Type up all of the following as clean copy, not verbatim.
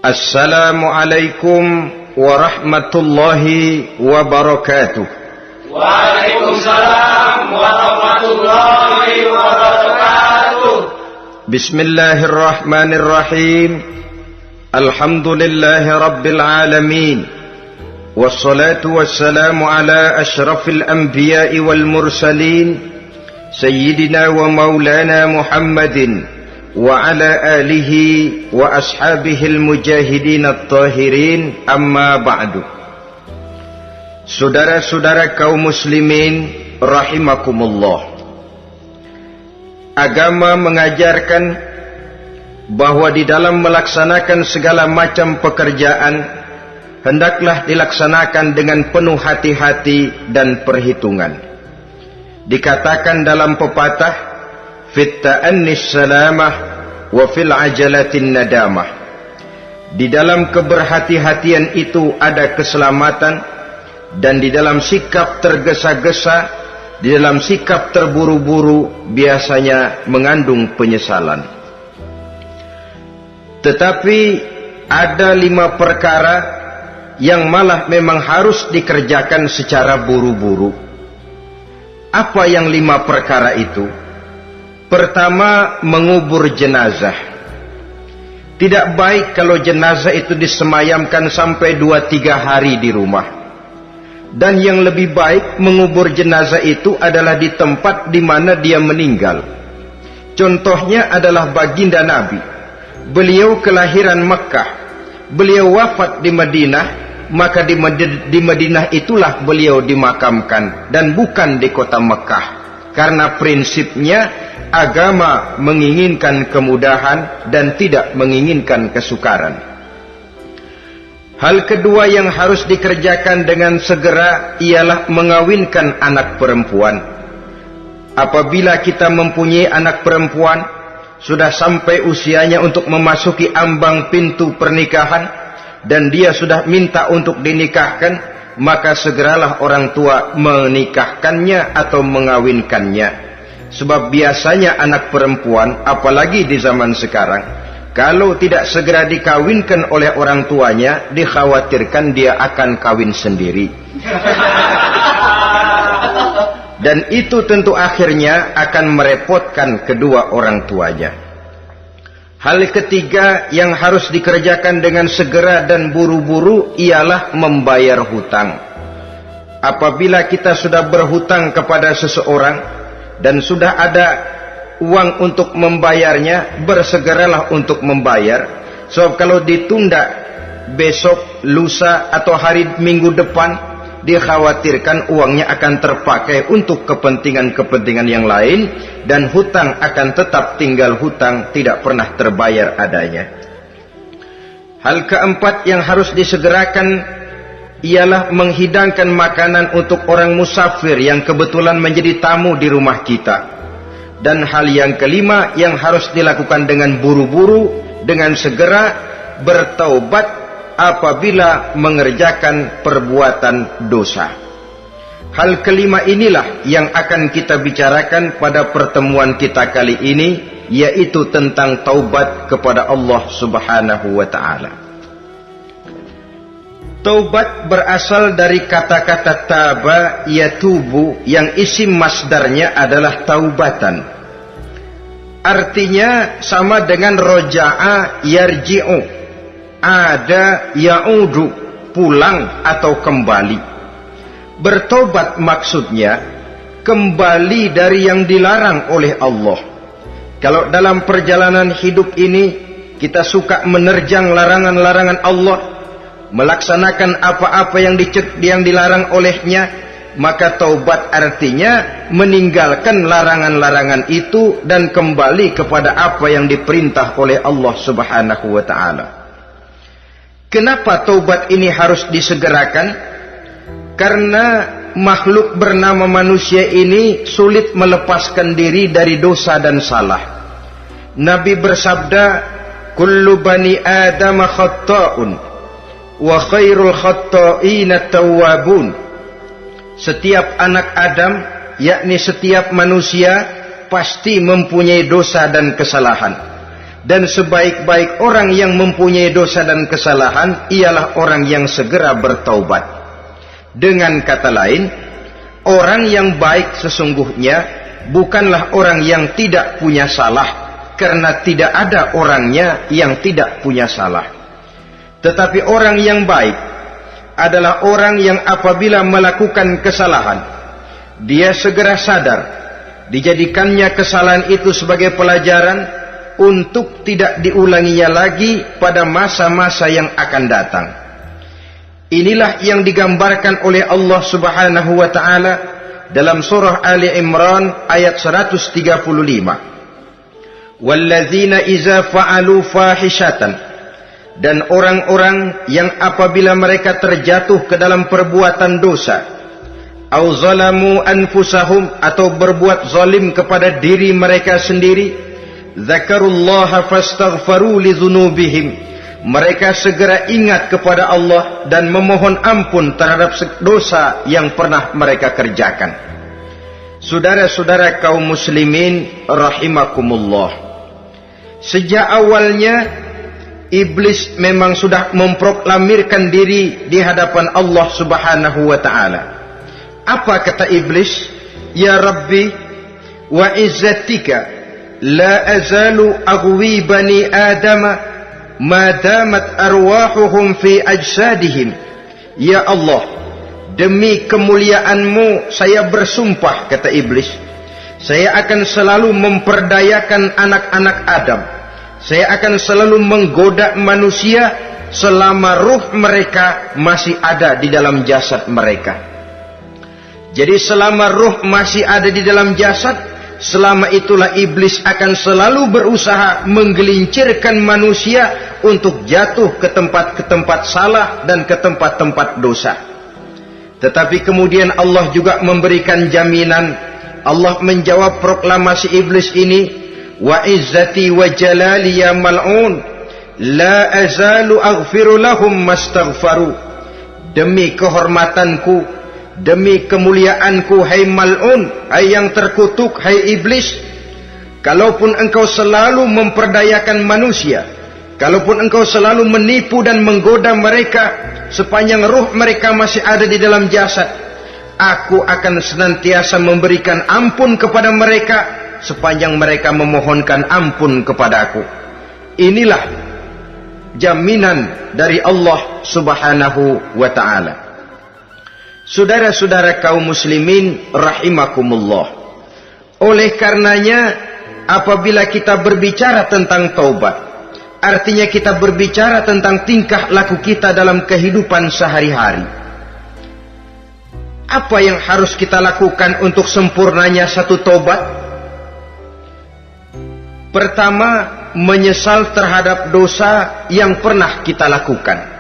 Assalamualaikum warahmatullahi wabarakatuh. Waalaikumsalam warahmatullahi wabarakatuh. Bismillahirrahmanirrahim. Alhamdulillahi rabbil alamin. Wassalatu wassalamu ala ashrafil anbiya'i wal mursalin, Sayyidina wa maulana Muhammadin wa ala alihi wa ashabihil mujahidin at-tahirin, amma ba'du. Saudara-saudara kaum muslimin rahimakumullah, agama mengajarkan bahwa di dalam melaksanakan segala macam pekerjaan hendaklah dilaksanakan dengan penuh hati-hati dan perhitungan. Dikatakan dalam pepatah, fit ta'annis salamah wa fil ajalatin nadamah. Di dalam keberhati-hatian itu ada keselamatan, dan di dalam sikap tergesa-gesa, di dalam sikap terburu-buru biasanya mengandung penyesalan. Tetapi ada 5 perkara yang malah memang harus dikerjakan secara buru-buru. Apa yang 5 perkara itu? Pertama, mengubur jenazah. Tidak baik kalau jenazah itu disemayamkan sampai 2-3 hari di rumah. Dan yang lebih baik, mengubur jenazah itu adalah di tempat di mana dia meninggal. Contohnya adalah baginda Nabi. Beliau kelahiran Mekah. Beliau wafat di Madinah, maka di Madinah itulah beliau dimakamkan dan bukan di kota Mekah. Karena prinsipnya agama menginginkan kemudahan dan tidak menginginkan kesukaran. Hal kedua yang harus dikerjakan dengan segera ialah mengawinkan anak perempuan. Apabila kita mempunyai anak perempuan, sudah sampai usianya untuk memasuki ambang pintu pernikahan, dan dia sudah minta untuk dinikahkan, maka segeralah orang tua menikahkannya atau mengawinkannya. Sebab biasanya anak perempuan, apalagi di zaman sekarang, kalau tidak segera dikawinkan oleh orang tuanya, dikhawatirkan dia akan kawin sendiri. Dan itu tentu akhirnya akan merepotkan kedua orang tuanya. Hal ketiga yang harus dikerjakan dengan segera dan buru-buru ialah membayar hutang. Apabila kita sudah berhutang kepada seseorang dan sudah ada uang untuk membayarnya, bersegeralah untuk membayar. Sebab kalau ditunda besok, lusa atau hari minggu depan, dikhawatirkan uangnya akan terpakai untuk kepentingan-kepentingan yang lain, dan hutang akan tetap tinggal hutang, tidak pernah terbayar adanya. Hal keempat yang harus disegerakan ialah menghidangkan makanan untuk orang musafir yang kebetulan menjadi tamu di rumah kita. Dan hal yang kelima yang harus dilakukan dengan buru-buru, dengan segera, bertaubat apabila mengerjakan perbuatan dosa. Hal kelima inilah yang akan kita bicarakan pada pertemuan kita kali ini, yaitu tentang taubat kepada Allah Subhanahu wa ta'ala. Taubat berasal dari kata-kata taba yatubu, yang isim masdarnya adalah taubatan. Artinya sama dengan roja'a yarji'u, ada ya'udu, pulang atau kembali. Bertobat maksudnya kembali dari yang dilarang oleh Allah. Kalau dalam perjalanan hidup ini kita suka menerjang larangan-larangan Allah, melaksanakan apa-apa yang dilarang olehnya, maka taubat artinya meninggalkan larangan-larangan itu dan kembali kepada apa yang diperintah oleh Allah Subhanahu wa ta'ala. Kenapa taubat ini harus disegerakan? Karena makhluk bernama manusia ini sulit melepaskan diri dari dosa dan salah. Nabi bersabda, kullu bani Adam khatta'un wa khairul khatta'ina tawwabun. Setiap anak Adam, yakni setiap manusia, pasti mempunyai dosa dan kesalahan. Dan sebaik-baik orang yang mempunyai dosa dan kesalahan ialah orang yang segera bertaubat. Dengan kata lain, orang yang baik sesungguhnya bukanlah orang yang tidak punya salah, karena tidak ada orangnya yang tidak punya salah. Tetapi orang yang baik adalah orang yang apabila melakukan kesalahan, dia segera sadar, dijadikannya kesalahan itu sebagai pelajaran untuk tidak diulanginya lagi pada masa-masa yang akan datang. Inilah yang digambarkan oleh Allah Subhanahu wa taala dalam surah Ali Imran ayat 135. Walladzina iza fa'alu fahishatan, dan orang-orang yang apabila mereka terjatuh ke dalam perbuatan dosa, au zalamu anfusahum, atau berbuat zalim kepada diri mereka sendiri, zakarullaha fastaghfaru lidzunubihim, mereka segera ingat kepada Allah dan memohon ampun terhadap dosa yang pernah mereka kerjakan. Saudara-saudara kaum muslimin rahimakumullah, sejak awalnya iblis memang sudah memproklamirkan diri di hadapan Allah Subhanahu wa taala. Apa kata iblis? Ya Rabbi wa izzatika la azalu aghwi bani adama ma damat arwahuhum fi ajsadihim. Ya Allah, demi kemuliaanmu saya bersumpah, kata iblis, saya akan selalu memperdayakan anak-anak Adam, saya akan selalu menggoda manusia selama ruh mereka masih ada di dalam jasad mereka. Jadi selama ruh masih ada di dalam jasad, selama itulah iblis akan selalu berusaha menggelincirkan manusia untuk jatuh ke tempat-tempat salah dan ke tempat-tempat dosa. Tetapi kemudian Allah juga memberikan jaminan. Allah menjawab proklamasi iblis ini, wa izzati wa jalali ya mal'un la azalu aghfiru lahum mastaghfaru. Demi kehormatanku, demi kemuliaanku, hai mal'un, hai yang terkutuk, hai iblis, kalaupun engkau selalu memperdayakan manusia, kalaupun engkau selalu menipu dan menggoda mereka sepanjang ruh mereka masih ada di dalam jasad, aku akan senantiasa memberikan ampun kepada mereka sepanjang mereka memohonkan ampun kepadaku. Inilah jaminan dari Allah Subhanahu wa ta'ala. Saudara-saudara kaum muslimin rahimakumullah, oleh karenanya apabila kita berbicara tentang taubat, artinya kita berbicara tentang tingkah laku kita dalam kehidupan sehari-hari. Apa yang harus kita lakukan untuk sempurnanya satu taubat? Pertama, menyesal terhadap dosa yang pernah kita lakukan.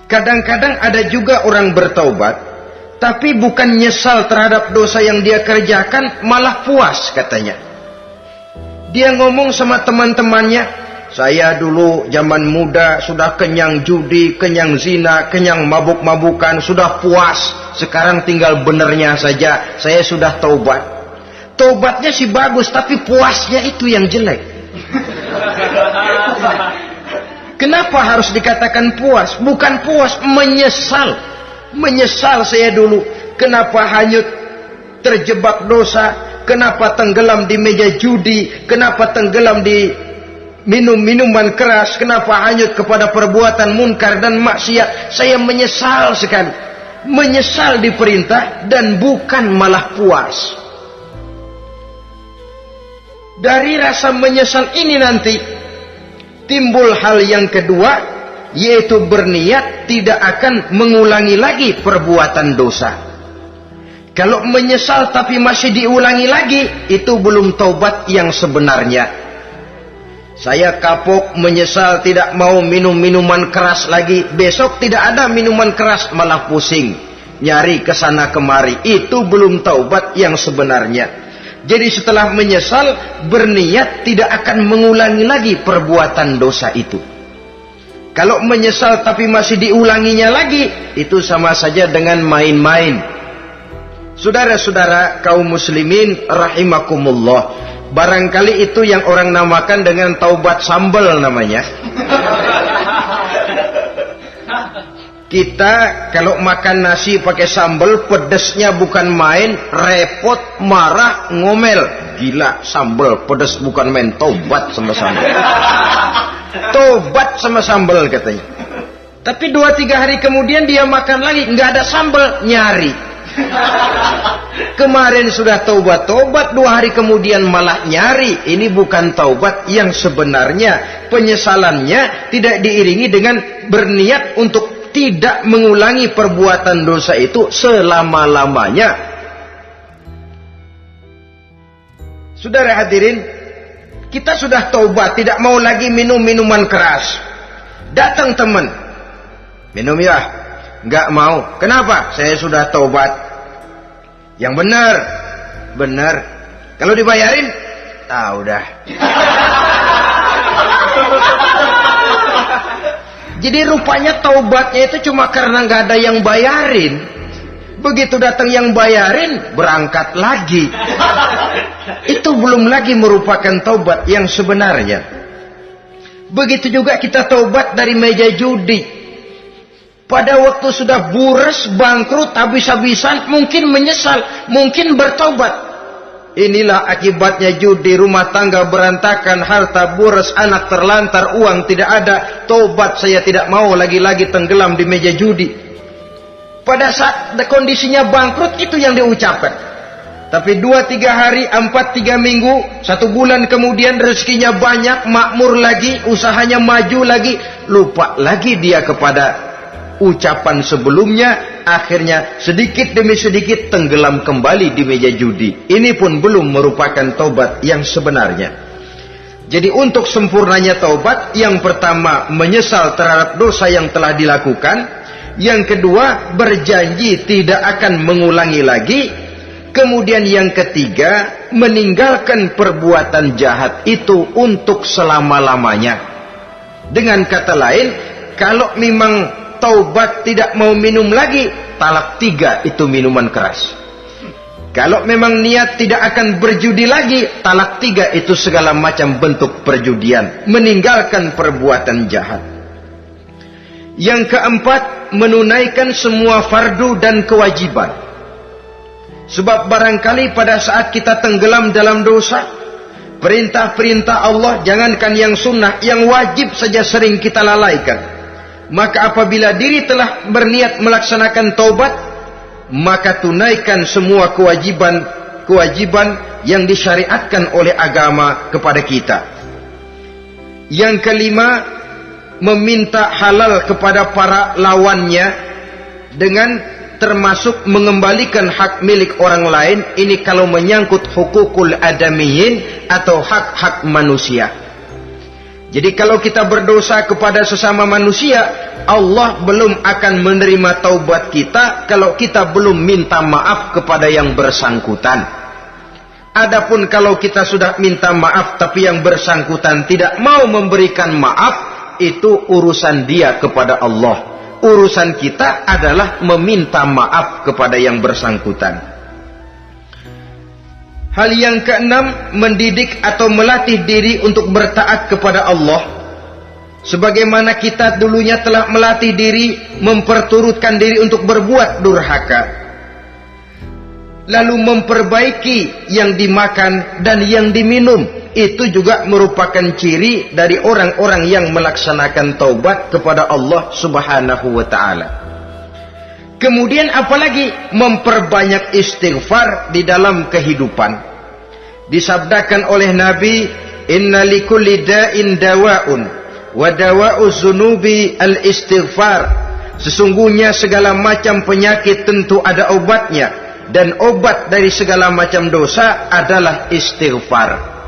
Kadang-kadang ada juga orang bertaubat, tapi bukan nyesal terhadap dosa yang dia kerjakan, malah puas katanya. Dia ngomong sama teman-temannya, saya dulu zaman muda sudah kenyang judi, kenyang zina, kenyang mabuk-mabukan, sudah puas. Sekarang tinggal benernya saja, saya sudah taubat. Taubatnya sih bagus, tapi puasnya itu yang jelek. Kenapa harus dikatakan puas? Bukan puas, menyesal. Menyesal saya dulu. Kenapa hanyut terjebak dosa? Kenapa tenggelam di meja judi? Kenapa tenggelam di minum-minuman keras? Kenapa hanyut kepada perbuatan munkar dan maksiat? Saya menyesal sekali. Menyesal diperintah dan bukan malah puas. Dari rasa menyesal ini nanti timbul hal yang kedua, yaitu berniat tidak akan mengulangi lagi perbuatan dosa. Kalau menyesal tapi masih diulangi lagi, itu belum taubat yang sebenarnya. Saya kapok, menyesal, tidak mau minum minuman keras lagi. Besok tidak ada minuman keras, malah pusing, nyari kesana kemari. Itu belum taubat yang sebenarnya. Jadi setelah menyesal, berniat tidak akan mengulangi lagi perbuatan dosa itu. Kalau menyesal tapi masih diulanginya lagi, itu sama saja dengan main-main. Saudara-saudara kaum muslimin rahimakumullah, Barangkali itu yang orang namakan dengan taubat sambal namanya. Kita kalau makan nasi pakai sambal, pedesnya bukan main, repot, marah, ngomel. Gila, sambal pedes bukan main, taubat sama sambal. Tobat sama sambal katanya. Tapi 2-3 hari kemudian dia makan lagi, nggak ada sambal, nyari. Kemarin sudah taubat, 2 hari kemudian malah nyari. Ini bukan taubat yang sebenarnya. Penyesalannya tidak diiringi dengan berniat untuk tidak mengulangi perbuatan dosa itu selama-lamanya. Saudara hadirin, kita sudah taubat, tidak mau lagi minum minuman keras. Datang teman, minum ya? Nggak mau. Kenapa? Saya sudah taubat. Yang benar, benar. Kalau dibayarin, udah. Jadi rupanya taubatnya itu cuma karena nggak ada yang bayarin. Begitu datang yang bayarin, berangkat lagi. Itu belum lagi merupakan taubat yang sebenarnya. Begitu juga kita taubat dari meja judi. Pada waktu sudah buras, bangkrut, habis-habisan, mungkin menyesal, mungkin bertaubat. Inilah akibatnya judi, rumah tangga berantakan, harta buras, anak terlantar, uang tidak ada. Taubat saya tidak mau lagi-lagi tenggelam di meja judi. Pada saat kondisinya bangkrut, itu yang diucapkan. Tapi 2-3 hari, 4-3 minggu, 1 bulan kemudian rezekinya banyak, makmur lagi, usahanya maju lagi, lupa lagi dia kepada ucapan sebelumnya. Akhirnya sedikit demi sedikit tenggelam kembali di meja judi. Ini pun belum merupakan taubat yang sebenarnya. Jadi untuk sempurnanya taubat, yang pertama menyesal terhadap dosa yang telah dilakukan, yang kedua berjanji tidak akan mengulangi lagi, kemudian yang ketiga meninggalkan perbuatan jahat itu untuk selama-lamanya. Dengan kata lain, kalau memang taubat tidak mau minum lagi, talak 3 itu minuman keras. Kalau memang niat tidak akan berjudi lagi, talak 3 itu segala macam bentuk perjudian, meninggalkan perbuatan jahat. Yang keempat, menunaikan semua fardu dan kewajiban. Sebab barangkali pada saat kita tenggelam dalam dosa, perintah-perintah Allah, jangankan yang sunnah, yang wajib saja sering kita lalaikan. Maka apabila diri telah berniat melaksanakan taubat, maka tunaikan semua kewajiban yang disyariatkan oleh agama kepada kita. Yang kelima, meminta halal kepada para lawannya dengan termasuk mengembalikan hak milik orang lain. Ini kalau menyangkut hukukul adamiyin atau hak-hak manusia. Jadi kalau kita berdosa kepada sesama manusia, Allah belum akan menerima taubat kita kalau kita belum minta maaf kepada yang bersangkutan. Adapun kalau kita sudah minta maaf tapi yang bersangkutan tidak mau memberikan maaf, itu urusan dia kepada Allah. Urusan kita adalah meminta maaf kepada yang bersangkutan. Hal yang keenam, mendidik atau melatih diri untuk bertaat kepada Allah. Sebagaimana kita dulunya telah melatih diri, memperturutkan diri untuk berbuat durhaka. Lalu memperbaiki yang dimakan dan yang diminum. Itu juga merupakan ciri dari orang-orang yang melaksanakan taubat kepada Allah Subhanahu wa ta'ala. Kemudian apalagi memperbanyak istighfar di dalam kehidupan. Disabdakan oleh Nabi, inna likulli da'in dawa'un wa dawa'u zunubi al-istighfar. Sesungguhnya segala macam penyakit tentu ada obatnya, dan obat dari segala macam dosa adalah istighfar.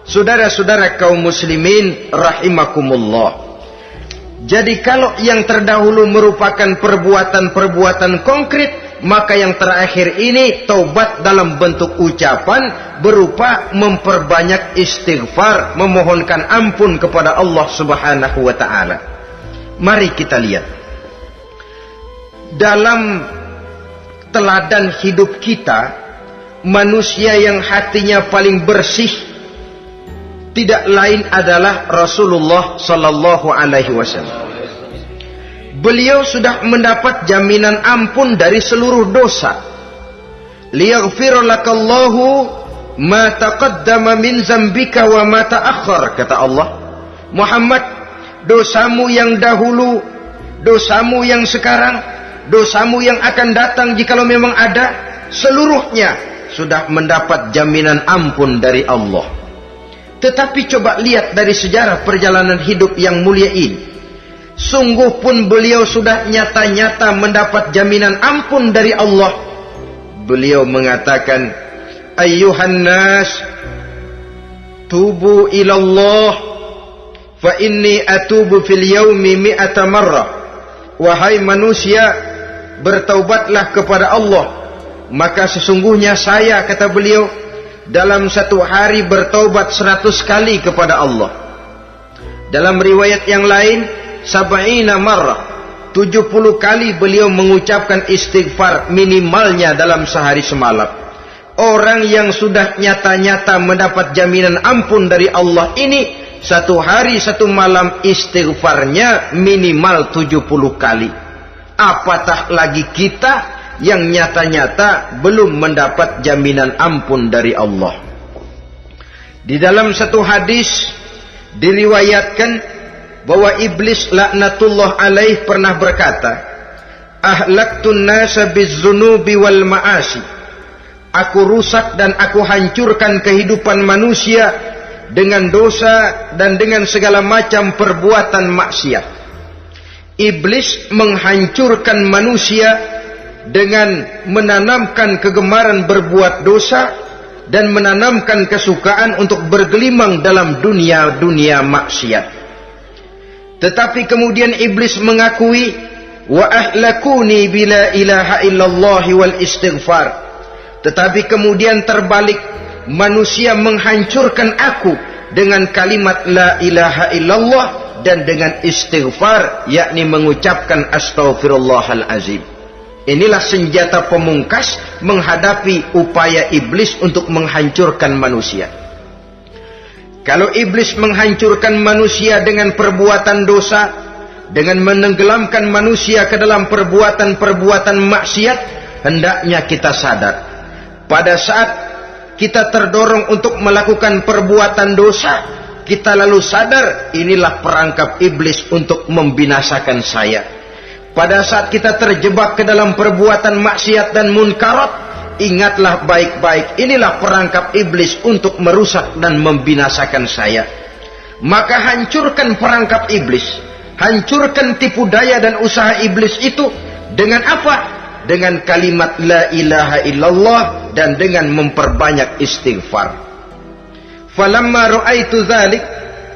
Saudara-saudara kaum muslimin rahimakumullah. Jadi kalau yang terdahulu merupakan perbuatan-perbuatan konkret, maka yang terakhir ini taubat dalam bentuk ucapan berupa memperbanyak istighfar, memohonkan ampun kepada Allah Subhanahu wa ta'ala. Mari kita lihat dalam teladan hidup kita, manusia yang hatinya paling bersih, tidak lain adalah Rasulullah sallallahu alaihi wasallam. Beliau sudah mendapat jaminan ampun dari seluruh dosa. Liyaghfir lakallahu ma taqaddama min zambika wa ma ta'akhkhar, kata Allah. Muhammad, dosamu yang dahulu, dosamu yang sekarang, dosamu yang akan datang jikalau memang ada, seluruhnya sudah mendapat jaminan ampun dari Allah. Tetapi coba lihat dari sejarah perjalanan hidup yang mulia ini. Sungguh pun beliau sudah nyata-nyata mendapat jaminan ampun dari Allah. Beliau mengatakan, ayyuhan nas, tubu ilallah, fa inni atubu fil yaumi mi'ata marrah. Wahai manusia, bertaubatlah kepada Allah, maka sesungguhnya saya, kata beliau, dalam satu hari bertaubat 100 kali kepada Allah. Dalam riwayat yang lain, sab'ina marrah, 70 kali beliau mengucapkan istighfar minimalnya dalam sehari semalam. Orang yang sudah nyata-nyata mendapat jaminan ampun dari Allah ini, satu hari satu malam istighfarnya minimal 70 kali. Apatah lagi kita yang nyata-nyata belum mendapat jaminan ampun dari Allah. Di dalam satu hadis diriwayatkan bahwa iblis laknatullah alaih pernah berkata, ahlaktun nasa bizzunubi wal ma'asi. Aku rusak dan aku hancurkan kehidupan manusia dengan dosa dan dengan segala macam perbuatan maksiat. Iblis menghancurkan manusia dengan menanamkan kegemaran berbuat dosa dan menanamkan kesukaan untuk bergelimang dalam dunia maksiat. Tetapi kemudian iblis mengakui, wa ahlakuni bila ilaha illallah wal istighfar. Tetapi kemudian terbalik, manusia menghancurkan aku dengan kalimat la ilaha illallah dan dengan istighfar, yakni mengucapkan astaghfirullahalazim. Inilah senjata pemungkas menghadapi upaya iblis untuk menghancurkan manusia. Kalau iblis menghancurkan manusia dengan perbuatan dosa, dengan menenggelamkan manusia ke dalam perbuatan-perbuatan maksiat, hendaknya kita sadar. Pada saat kita terdorong untuk melakukan perbuatan dosa, kita lalu sadar, inilah perangkap iblis untuk membinasakan saya. Pada saat kita terjebak ke dalam perbuatan maksiat dan munkarat, ingatlah baik-baik, inilah perangkap iblis untuk merusak dan membinasakan saya. Maka hancurkan perangkap iblis, hancurkan tipu daya dan usaha iblis itu dengan apa? Dengan kalimat la ilaha illallah dan dengan memperbanyak istighfar. Falamma ra'aitu dzalik,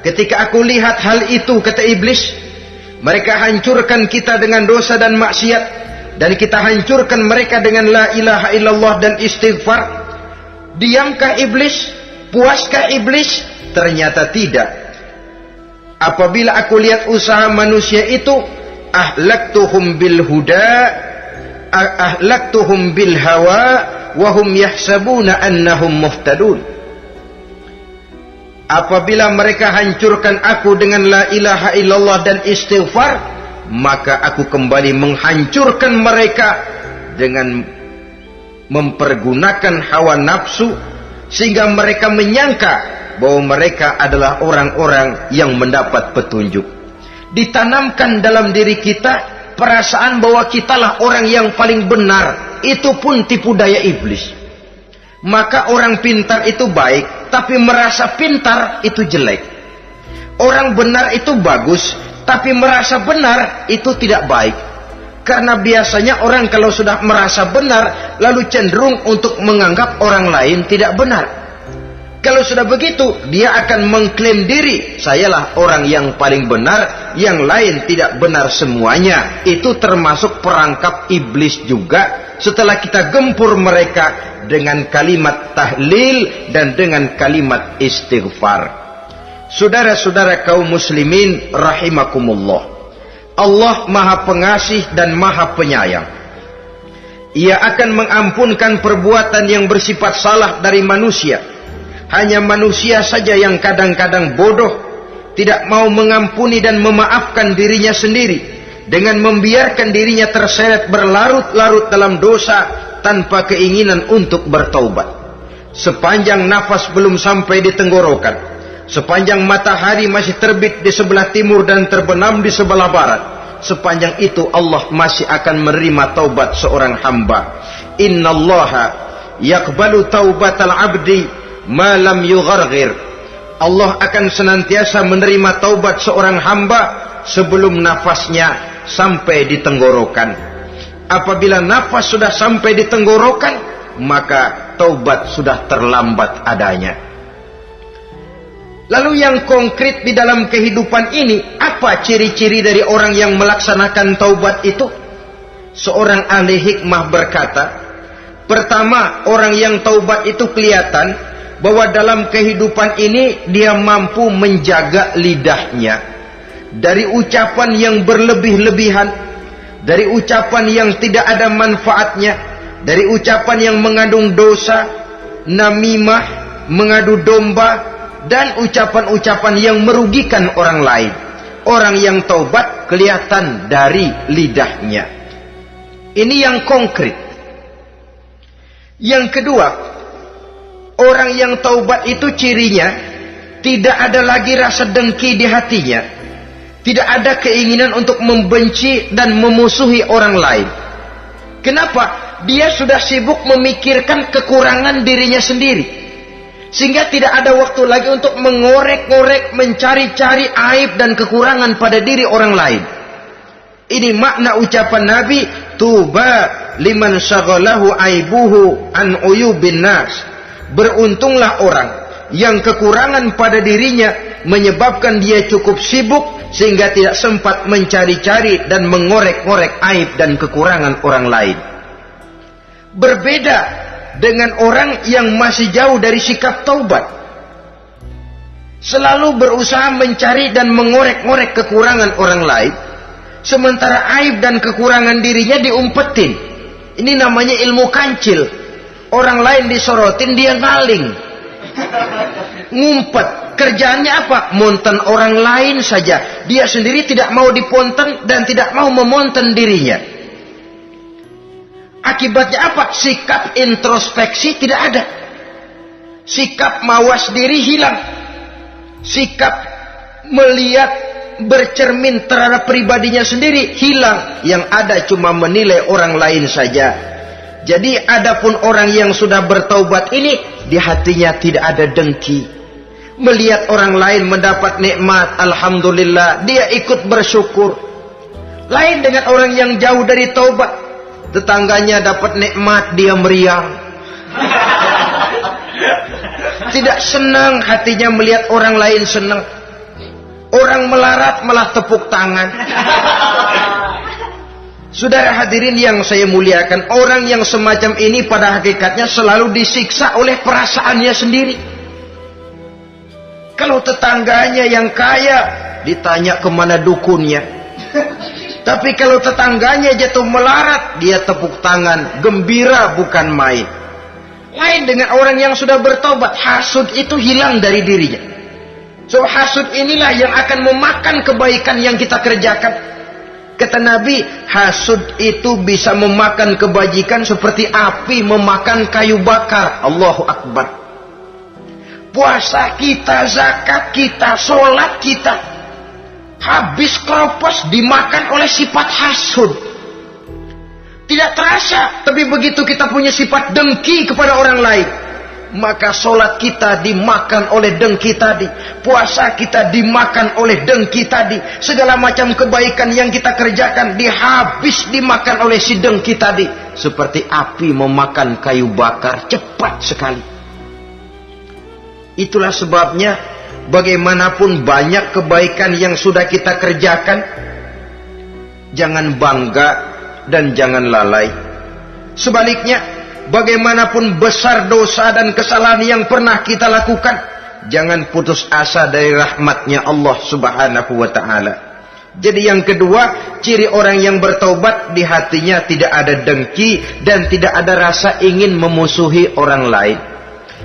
ketika aku lihat hal itu, kata iblis, mereka hancurkan kita dengan dosa dan maksiat, dan kita hancurkan mereka dengan la ilaha illallah dan istighfar. Diamkah iblis? Puaskah iblis? Ternyata tidak. Apabila aku lihat usaha manusia itu, ahlaktuhum bil huda, ahlaktuhum bil hawa, wahum yahsabuna annahum muhtadun. Apabila mereka hancurkan aku dengan la ilaha illallah dan istighfar, maka aku kembali menghancurkan mereka dengan mempergunakan hawa nafsu, sehingga mereka menyangka bahwa mereka adalah orang-orang yang mendapat petunjuk. Ditanamkan dalam diri kita perasaan bahwa kitalah orang yang paling benar. Itu pun tipu daya iblis. Maka orang pintar itu baik, tapi merasa pintar itu jelek. Orang benar itu bagus, tapi merasa benar itu tidak baik. Karena biasanya orang kalau sudah merasa benar, lalu cenderung untuk menganggap orang lain tidak benar. Kalau sudah begitu, dia akan mengklaim diri, sayalah orang yang paling benar, yang lain tidak benar semuanya. Itu termasuk perangkap iblis juga. Setelah kita gempur mereka dengan kalimat tahlil dan dengan kalimat istighfar. Saudara-saudara kaum muslimin rahimakumullah, Allah Maha Pengasih dan Maha Penyayang. Ia akan mengampunkan perbuatan yang bersifat salah dari manusia. Hanya manusia saja yang kadang-kadang bodoh, tidak mau mengampuni dan memaafkan dirinya sendiri, dengan membiarkan dirinya terseret berlarut-larut dalam dosa tanpa keinginan untuk bertaubat. Sepanjang nafas belum sampai di tenggorokan, sepanjang matahari masih terbit di sebelah timur dan terbenam di sebelah barat, sepanjang itu Allah masih akan menerima taubat seorang hamba. Innallaha yaqbalu taubatal abdi ma lam yugharghir. Allah akan senantiasa menerima taubat seorang hamba sebelum nafasnya sampai di tenggorokan. Apabila nafas sudah sampai di tenggorokan, maka taubat sudah terlambat adanya. Lalu yang konkret di dalam kehidupan ini, apa ciri-ciri dari orang yang melaksanakan taubat itu? Seorang ahli hikmah berkata, pertama, orang yang taubat itu kelihatan bahwa dalam kehidupan ini dia mampu menjaga lidahnya dari ucapan yang berlebih-lebihan, dari ucapan yang tidak ada manfaatnya, dari ucapan yang mengandung dosa, namimah, mengadu domba, dan ucapan-ucapan yang merugikan orang lain. Orang yang taubat kelihatan dari lidahnya. Ini yang konkret. Yang kedua, orang yang taubat itu cirinya tidak ada lagi rasa dengki di hatinya, tidak ada keinginan untuk membenci dan memusuhi orang lain. Kenapa? Dia sudah sibuk memikirkan kekurangan dirinya sendiri, sehingga tidak ada waktu lagi untuk mengorek-ngorek, mencari-cari aib dan kekurangan pada diri orang lain. Ini makna ucapan Nabi, tuba liman syaghalahu aibuhu an uyubin nas. Beruntunglah orang yang kekurangan pada dirinya menyebabkan dia cukup sibuk sehingga tidak sempat mencari-cari dan mengorek-ngorek aib dan kekurangan orang lain. Berbeda dengan orang yang masih jauh dari sikap taubat, selalu berusaha mencari dan mengorek-ngorek kekurangan orang lain, sementara aib dan kekurangan dirinya diumpetin. Ini namanya ilmu kancil. Orang lain disorotin, dia ngaling, ngumpet. Kerjaannya apa? Monten orang lain saja. Dia sendiri tidak mau diponten dan tidak mau memonten dirinya. Akibatnya apa? Sikap introspeksi tidak ada. Sikap mawas diri hilang. Sikap melihat, bercermin terhadap pribadinya sendiri hilang. Yang ada cuma menilai orang lain saja. Jadi adapun orang yang sudah bertaubat ini, di hatinya tidak ada dengki. Melihat orang lain mendapat nikmat, alhamdulillah, dia ikut bersyukur. Lain dengan orang yang jauh dari taubat. Tetangganya dapat nikmat, dia meriang. Tidak senang hatinya melihat orang lain senang. Orang melarat malah tepuk tangan. Saudara hadirin yang saya muliakan, orang yang semacam ini pada hakikatnya selalu disiksa oleh perasaannya sendiri. Kalau tetangganya yang kaya, ditanya kemana dukunnya. Tapi kalau tetangganya jatuh melarat, dia tepuk tangan, gembira bukan main. Lain dengan orang yang sudah bertobat, hasud itu hilang dari dirinya. So hasud inilah yang akan memakan kebaikan yang kita kerjakan. Kata Nabi, hasud itu bisa memakan kebajikan seperti api memakan kayu bakar. Allahu Akbar. Puasa kita, zakat kita, sholat kita, habis keropos dimakan oleh sifat hasud. Tidak terasa, tapi begitu kita punya sifat dengki kepada orang lain, maka sholat kita dimakan oleh dengki tadi, puasa kita dimakan oleh dengki tadi, segala macam kebaikan yang kita kerjakan dihabis dimakan oleh si dengki tadi, seperti api memakan kayu bakar, cepat sekali. Itulah sebabnya bagaimanapun banyak kebaikan yang sudah kita kerjakan, jangan bangga dan jangan lalai. Sebaliknya, bagaimanapun besar dosa dan kesalahan yang pernah kita lakukan, jangan putus asa dari rahmatnya Allah Subhanahu wa ta'ala. Jadi yang kedua, ciri orang yang bertaubat, di hatinya tidak ada dengki dan tidak ada rasa ingin memusuhi orang lain.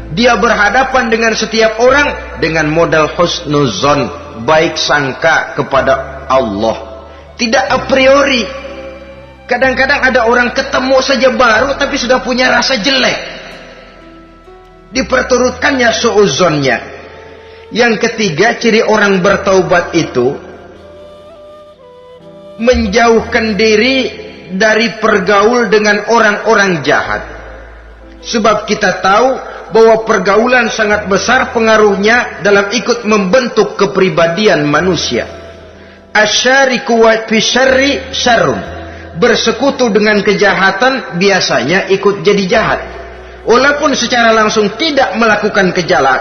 Dia berhadapan dengan setiap orang dengan modal husnuzon, baik sangka kepada Allah, tidak a priori. Kadang-kadang ada orang ketemu saja baru tapi sudah punya rasa jelek, diperturutkannya suuzonnya. Yang ketiga, ciri orang bertaubat itu menjauhkan diri dari pergaul dengan orang-orang jahat. Sebab kita tahu bahwa pergaulan sangat besar pengaruhnya dalam ikut membentuk kepribadian manusia. Asyariku wa fi syarri syarrun. Bersekutu dengan kejahatan biasanya ikut jadi jahat. Walaupun secara langsung tidak melakukan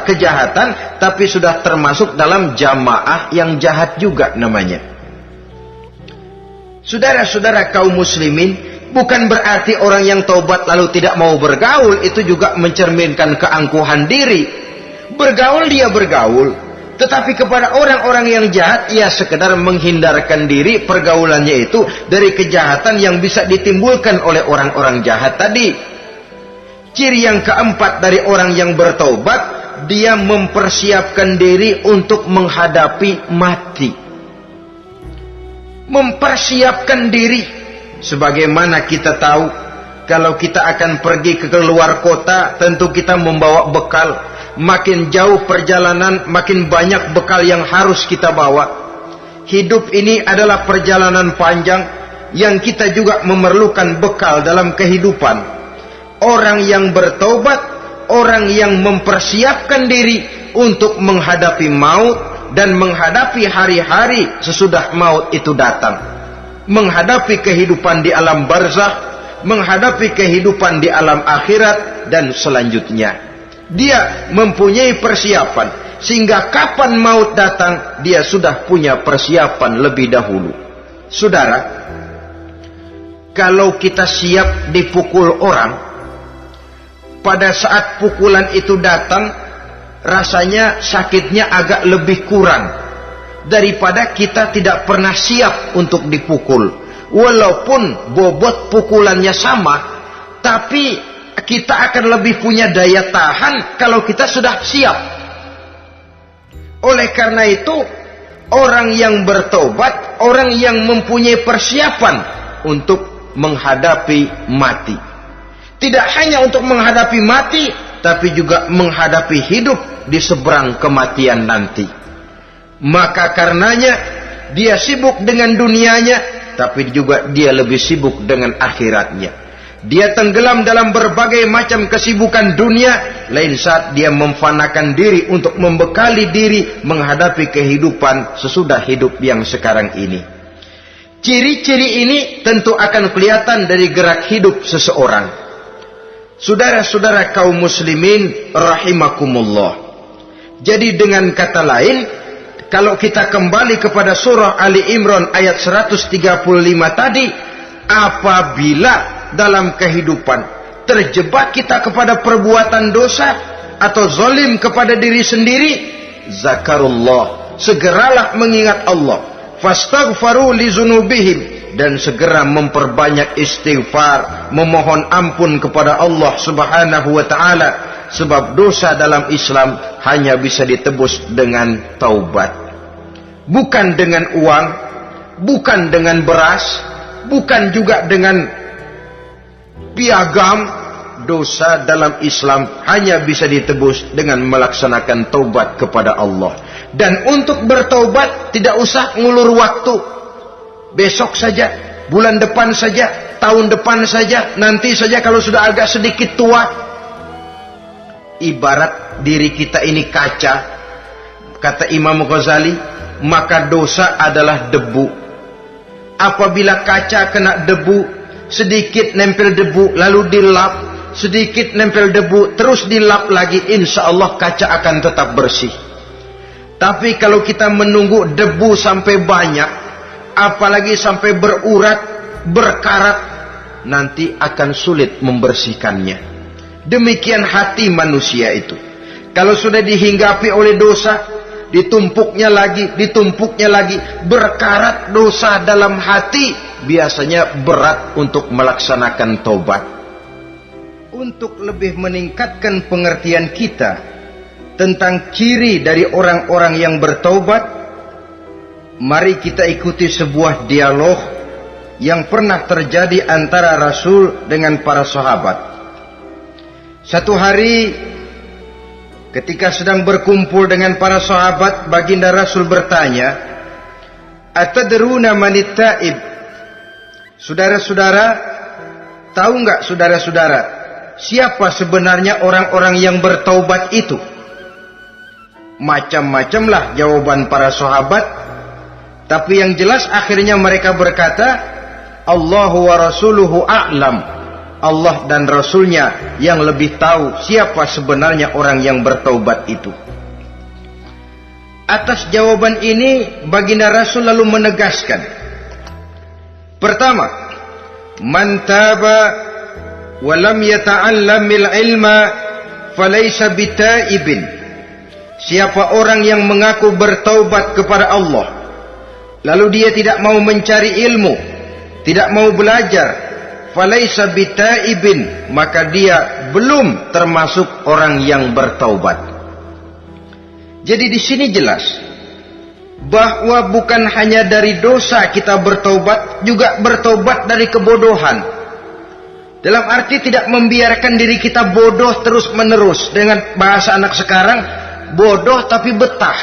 kejahatan, tapi sudah termasuk dalam jamaah yang jahat juga namanya. Saudara-saudara kaum muslimin, bukan berarti orang yang taubat lalu tidak mau bergaul itu juga mencerminkan keangkuhan diri. Bergaul dia bergaul, tetapi kepada orang-orang yang jahat ia sekedar menghindarkan diri pergaulannya itu dari kejahatan yang bisa ditimbulkan oleh orang-orang jahat tadi. Ciri yang keempat dari orang yang bertaubat, dia mempersiapkan diri untuk menghadapi mati. Mempersiapkan diri. Sebagaimana kita tahu, kalau kita akan pergi ke luar kota, tentu kita membawa bekal. Makin jauh perjalanan, makin banyak bekal yang harus kita bawa. Hidup ini adalah perjalanan panjang yang kita juga memerlukan bekal dalam kehidupan. Orang yang bertaubat, orang yang mempersiapkan diri untuk menghadapi maut dan menghadapi hari-hari sesudah maut itu datang. Menghadapi kehidupan di alam barzakh, menghadapi kehidupan di alam akhirat dan selanjutnya. Dia mempunyai persiapan sehingga kapan maut datang dia sudah punya persiapan lebih dahulu. Saudara, kalau kita siap dipukul orang, pada saat pukulan itu datang, rasanya sakitnya agak lebih kurang daripada kita tidak pernah siap untuk dipukul. Walaupun bobot pukulannya sama, tapi kita akan lebih punya daya tahan kalau kita sudah siap. Oleh karena itu, orang yang bertobat, orang yang mempunyai persiapan untuk menghadapi mati. Tidak hanya untuk menghadapi mati, tapi juga menghadapi hidup di seberang kematian nanti. Maka karenanya dia sibuk dengan dunianya, tapi juga dia lebih sibuk dengan akhiratnya. Dia tenggelam dalam berbagai macam kesibukan dunia, lain saat dia memfanakan diri untuk membekali diri menghadapi kehidupan sesudah hidup yang sekarang ini. Ciri-ciri ini tentu akan kelihatan dari gerak hidup seseorang. Saudara-saudara kaum muslimin rahimakumullah. Jadi dengan kata lain, kalau kita kembali kepada surah Ali Imran ayat 135 tadi, apabila dalam kehidupan terjebak kita kepada perbuatan dosa atau zalim kepada diri sendiri, zakarullah, segeralah mengingat Allah, fastaghfaru li dzunubihim, dan segera memperbanyak istighfar, memohon ampun kepada Allah Subhanahu wa taala, sebab dosa dalam Islam hanya bisa ditebus dengan taubat. Bukan dengan uang, bukan dengan beras, bukan juga dengan piagam. Dosa dalam Islam hanya bisa ditebus dengan melaksanakan taubat kepada Allah. Dan untuk bertaubat tidak usah ngulur waktu. Besok saja, bulan depan saja, tahun depan saja, nanti saja kalau sudah agak sedikit tua. Ibarat diri kita ini kaca, kata Imam Ghazali, maka dosa adalah debu. Apabila kaca kena debu, sedikit nempel debu lalu dilap, sedikit nempel debu terus dilap lagi, insya Allah kaca akan tetap bersih. Tapi kalau kita menunggu debu sampai banyak, apalagi sampai berurat, berkarat, nanti akan sulit membersihkannya. Demikian hati manusia itu. Kalau sudah dihinggapi oleh dosa, ditumpuknya lagi, berkarat dosa dalam hati, biasanya berat untuk melaksanakan taubat. untuk lebih meningkatkan pengertian kita tentang ciri dari orang-orang yang bertaubat, mari kita ikuti sebuah dialog yang pernah terjadi antara Rasul dengan para sahabat. Satu hari ketika sedang berkumpul dengan para sahabat, baginda Rasul bertanya, "Atadruna manit taib?" Saudara-saudara, tahu enggak saudara-saudara, siapa sebenarnya orang-orang yang bertaubat itu? Macam-macamlah jawaban para sahabat, tapi yang jelas akhirnya mereka berkata, Allahu wa rasuluhu a'lam. Allah dan Rasulnya yang lebih tahu siapa sebenarnya orang yang bertaubat itu. Atas jawaban ini, baginda Rasul lalu menegaskan, pertama, man taba wa lam yata'allamil ilma falaysa bitaibin. Siapa orang yang mengaku bertaubat kepada Allah, lalu dia tidak mau mencari ilmu, tidak mau belajar, falaysa bitaibin, maka dia belum termasuk orang yang bertaubat. Jadi di sini jelas bahwa bukan hanya dari dosa kita bertaubat, juga bertaubat dari kebodohan. Dalam arti tidak membiarkan diri kita bodoh terus menerus. Dengan bahasa anak sekarang, bodoh tapi betah.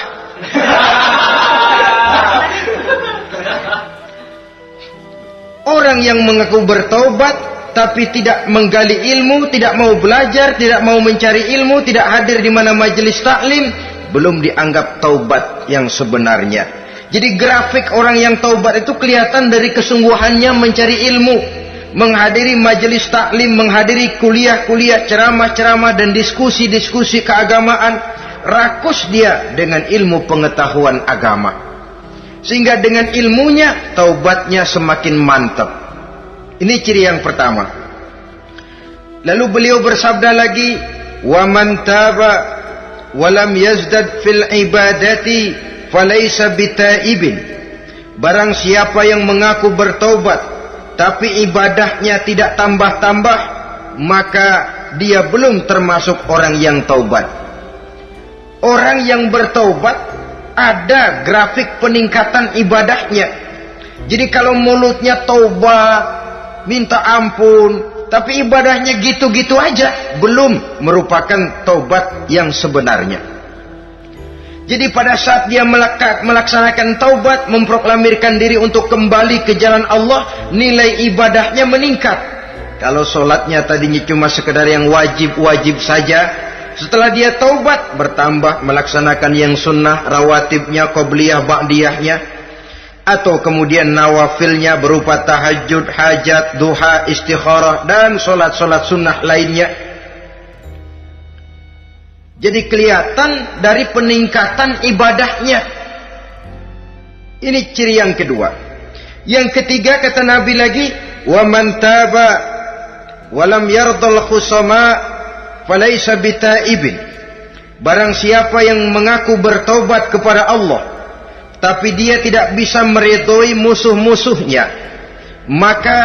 Orang yang mengaku bertaubat tapi tidak menggali ilmu, tidak mau belajar, tidak mau mencari ilmu, tidak hadir di mana majelis taklim, belum dianggap taubat yang sebenarnya. Jadi grafik orang yang taubat itu kelihatan dari kesungguhannya mencari ilmu, menghadiri majelis taklim, menghadiri kuliah-kuliah, ceramah-ceramah dan diskusi-diskusi keagamaan. Rakus dia dengan ilmu pengetahuan agama, sehingga dengan ilmunya taubatnya semakin mantap. Ini ciri yang pertama. Lalu beliau bersabda lagi, wa man taba wa lam yazdad fil ibadati falaysa bitaibin. Barang siapa yang mengaku bertaubat tapi ibadahnya tidak tambah-tambah, maka dia belum termasuk orang yang taubat. Orang yang bertaubat ada grafik peningkatan ibadahnya. Jadi kalau mulutnya taubat, minta ampun, tapi ibadahnya gitu-gitu aja, belum merupakan taubat yang sebenarnya. Jadi pada saat dia melaksanakan taubat, memproklamirkan diri untuk kembali ke jalan Allah, nilai ibadahnya meningkat. Kalau sholatnya tadinya cuma sekedar yang wajib-wajib saja, setelah dia taubat bertambah melaksanakan yang sunnah, rawatibnya, qobliyah, ba'diyahnya, atau kemudian nawafilnya berupa tahajud, hajat, duha, istikharah, dan solat-solat sunnah lainnya. Jadi kelihatan dari peningkatan ibadahnya. Ini ciri yang kedua. Yang ketiga kata Nabi lagi, wa man taba wa lam yardal khusama falaysa bitaibin. Barang siapa yang mengaku bertaubat kepada Allah tapi dia tidak bisa meridhoi musuh-musuhnya, maka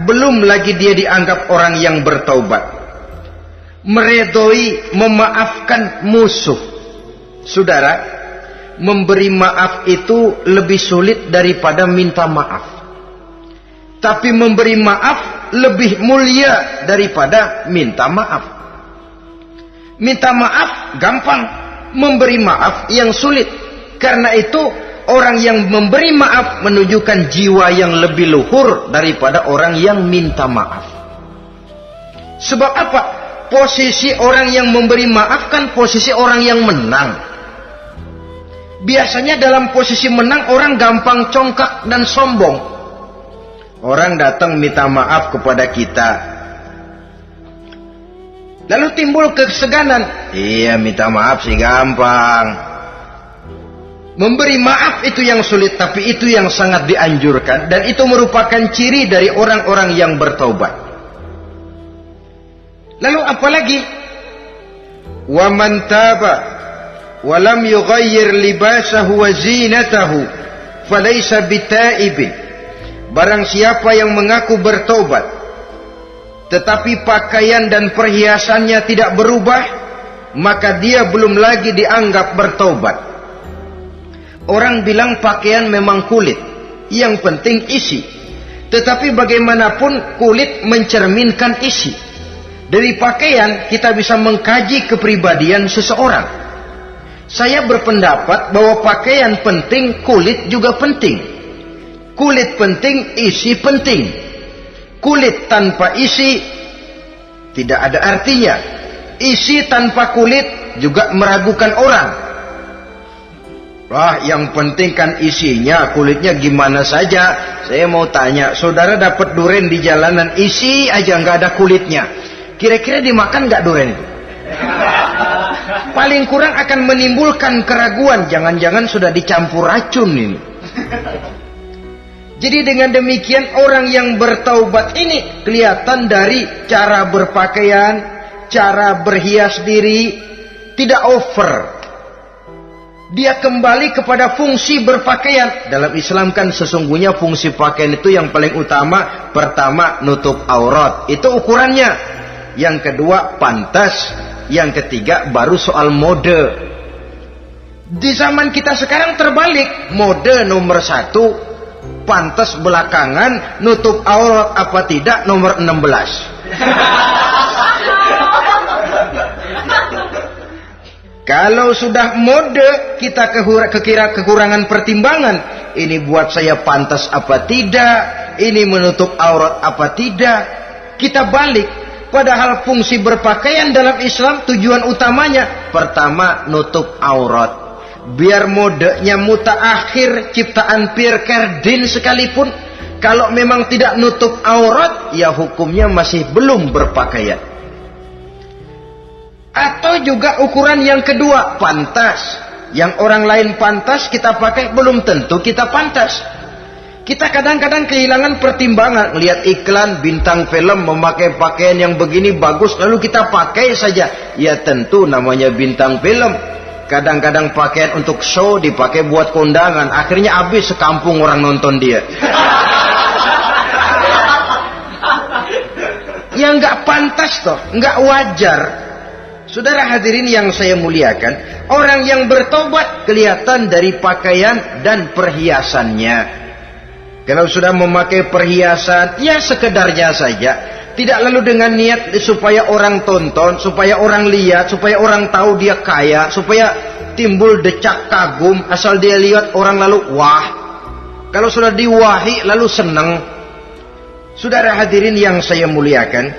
belum lagi dia dianggap orang yang bertaubat. Meridhoi, memaafkan musuh. Saudara, memberi maaf itu lebih sulit daripada minta maaf. Tapi memberi maaf lebih mulia daripada minta maaf. Minta maaf gampang, memberi maaf yang sulit. Karena itu orang yang memberi maaf menunjukkan jiwa yang lebih luhur daripada orang yang minta maaf. Sebab apa? Posisi orang yang memberi maaf kan posisi orang yang menang. Biasanya dalam posisi menang orang gampang congkak dan sombong. Orang datang minta maaf kepada kita, lalu timbul keseganan. Iya, minta maaf sih gampang. Memberi maaf itu yang sulit, tapi itu yang sangat dianjurkan. Dan itu merupakan ciri dari orang-orang yang bertaubat. Lalu apalagi? Wa man taba wa lam yughayyir libasahu wa zinatahu falaysa bitaibin. Barang siapa yang mengaku bertaubat tetapi pakaian dan perhiasannya tidak berubah, maka dia belum lagi dianggap bertaubat. Orang bilang pakaian memang kulit, yang penting isi. Tetapi bagaimanapun kulit mencerminkan isi. Dari pakaian kita bisa mengkaji kepribadian seseorang. Saya berpendapat bahwa pakaian penting, kulit juga penting. Kulit penting, isi penting. Kulit tanpa isi tidak ada artinya. Isi tanpa kulit juga meragukan orang. Wah, yang penting kan isinya, kulitnya gimana saja. Saya mau tanya, saudara dapat duren di jalanan, isi aja nggak ada kulitnya. Kira-kira dimakan nggak duren itu? Paling kurang akan menimbulkan keraguan. Jangan-jangan sudah dicampur racun ini. Jadi dengan demikian orang yang bertaubat ini kelihatan dari cara berpakaian, cara berhias diri, tidak over. Dia kembali kepada fungsi berpakaian. Dalam Islam kan sesungguhnya fungsi pakaian itu yang paling utama. Pertama, nutup aurat. Itu ukurannya. Yang kedua, pantas. Yang ketiga, baru soal mode. Di zaman kita sekarang terbalik. Mode nomor 1. Pantas belakangan, nutup aurat apa tidak nomor 16. Kalau sudah mode, kita kekira kekurangan pertimbangan. Ini buat saya pantas apa tidak, ini menutup aurat apa tidak. Kita balik. Padahal fungsi berpakaian dalam Islam tujuan utamanya pertama nutup aurat. Biar modenya mutaakhir, ciptaan Pierre Cardin sekalipun, kalau memang tidak nutup aurat, ya hukumnya masih belum berpakaian. Atau juga ukuran yang kedua, pantas. Yang orang lain pantas kita pakai, belum tentu kita pantas. Kita kadang-kadang kehilangan pertimbangan. Lihat iklan bintang film memakai pakaian yang begini bagus, lalu kita pakai saja. Ya tentu namanya bintang film. Kadang-kadang pakaian untuk show dipakai buat kondangan. Akhirnya habis sekampung orang nonton dia. Ya nggak pantas toh, nggak wajar. Saudara hadirin yang saya muliakan, orang yang bertobat kelihatan dari pakaian dan perhiasannya. Kalau sudah memakai perhiasan, ya sekedarnya saja. Tidak lalu dengan niat supaya orang tonton, supaya orang lihat, supaya orang tahu dia kaya, supaya timbul decak kagum, asal dia lihat orang lalu wah. Kalau sudah diwahi lalu senang. Saudara hadirin yang saya muliakan,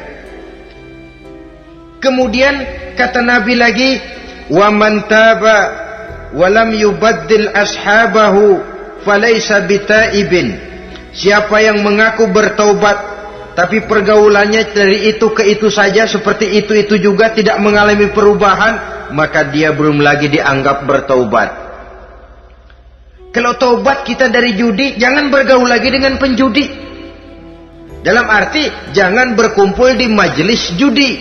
kemudian kata Nabi lagi, wa man taba wa lam yubaddil ashabahu falaysa bitaibin. Siapa yang mengaku bertaubat tapi pergaulannya dari itu ke itu saja, seperti itu juga, tidak mengalami perubahan, maka dia belum lagi dianggap bertaubat. Kalau taubat kita dari judi, jangan bergaul lagi dengan penjudi. Dalam arti jangan berkumpul di majelis judi.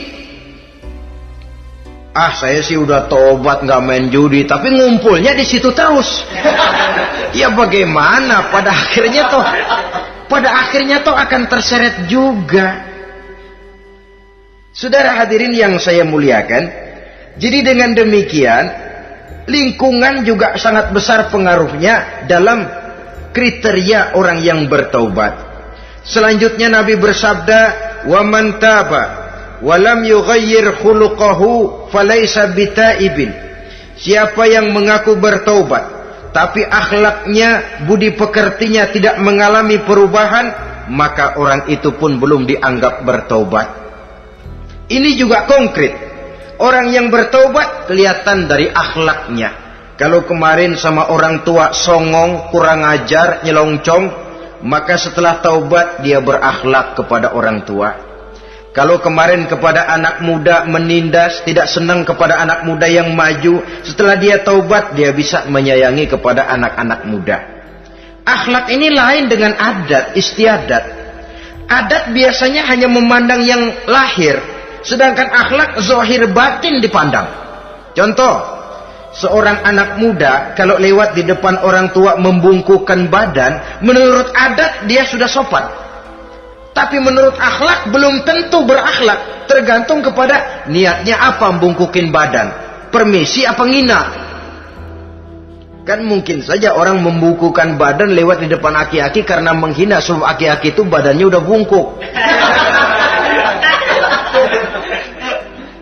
Ah, saya sih udah taubat nggak main judi, tapi ngumpulnya di situ terus. Ya bagaimana? Pada akhirnya toh akan terseret juga. Saudara hadirin yang saya muliakan, jadi dengan demikian lingkungan juga sangat besar pengaruhnya dalam kriteria orang yang bertaubat. Selanjutnya Nabi bersabda, wa man taba wa lam yughayyir khuluquhu falaysa bitaibin. Siapa yang mengaku bertaubat tapi akhlaknya, budi pekertinya tidak mengalami perubahan, maka orang itu pun belum dianggap bertaubat. Ini juga konkret. Orang yang bertaubat kelihatan dari akhlaknya. Kalau kemarin sama orang tua songong, kurang ajar, nyelongcong, maka setelah taubat dia berakhlak kepada orang tua. Kalau kemarin kepada anak muda menindas, tidak senang kepada anak muda yang maju, setelah dia taubat dia bisa menyayangi kepada anak-anak muda. Akhlak ini lain dengan adat, istiadat. Adat biasanya hanya memandang yang lahir, sedangkan akhlak zahir batin dipandang. Contoh, seorang anak muda kalau lewat di depan orang tua membungkukkan badan, menurut adat dia sudah sopan. Tapi menurut akhlak belum tentu berakhlak. Tergantung kepada niatnya apa membungkukin badan. Permisi apa ngina. Kan mungkin saja orang membungkukan badan lewat di depan aki-aki karena menghina. Sebab aki-aki itu badannya udah bungkuk.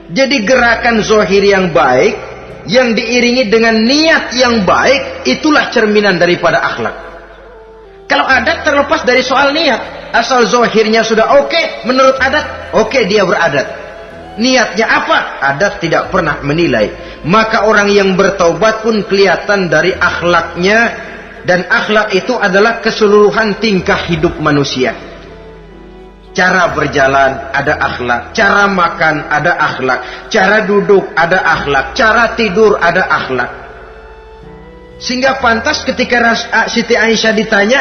Jadi gerakan zohir yang baik, yang diiringi dengan niat yang baik, itulah cerminan daripada akhlak. Kalau adat terlepas dari soal niat. Asal zohirnya sudah oke, menurut adat, oke dia beradat. Niatnya apa? Adat tidak pernah menilai. Maka orang yang bertaubat pun kelihatan dari akhlaknya. Dan akhlak itu adalah keseluruhan tingkah hidup manusia. Cara berjalan ada akhlak, cara makan ada akhlak, cara duduk ada akhlak, cara tidur ada akhlak. Sehingga pantas ketika Siti Aisyah ditanya,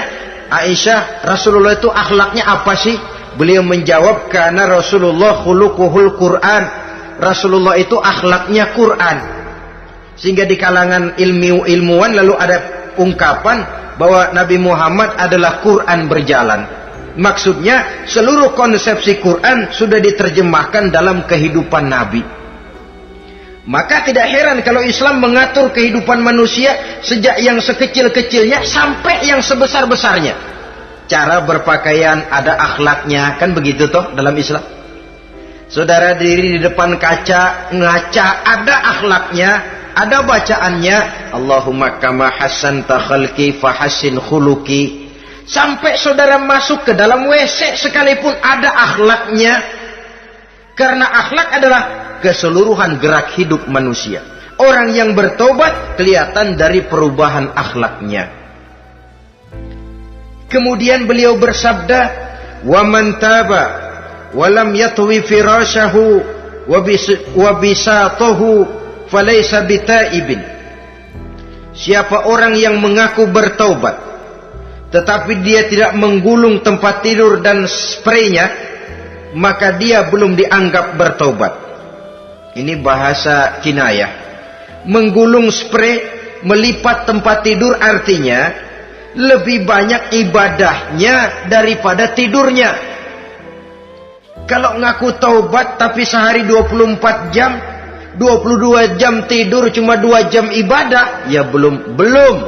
Aisyah, Rasulullah itu akhlaknya apa sih? Beliau menjawab, karena Rasulullah khuluquhul Quran. Rasulullah itu akhlaknya Quran. Sehingga di kalangan ilmuwan lalu ada ungkapan bahwa Nabi Muhammad adalah Quran berjalan. Maksudnya seluruh konsepsi Quran sudah diterjemahkan dalam kehidupan Nabi. Maka tidak heran kalau Islam mengatur kehidupan manusia sejak yang sekecil-kecilnya sampai yang sebesar-besarnya. Cara berpakaian ada akhlaknya, kan begitu toh dalam Islam. Saudara diri di depan kaca, ngaca, ada akhlaknya, ada bacaannya. Allahumma kama hassanta khalqi fahassin khuluqi. Sampai saudara masuk ke dalam WC sekalipun ada akhlaknya. Karena akhlak adalah keseluruhan gerak hidup manusia. Orang yang bertobat kelihatan dari perubahan akhlaknya. Kemudian beliau bersabda, "Wa man taba wa lam yatwi firashahu wa bisatahu falaysa bitaibin." Siapa orang yang mengaku bertaubat tetapi dia tidak menggulung tempat tidur dan spraynya, maka dia belum dianggap bertaubat. Ini bahasa kinayah. Menggulung spray, melipat tempat tidur artinya lebih banyak ibadahnya daripada tidurnya. Kalau ngaku taubat tapi sehari 24 jam, 22 jam tidur, cuma 2 jam ibadah, ya belum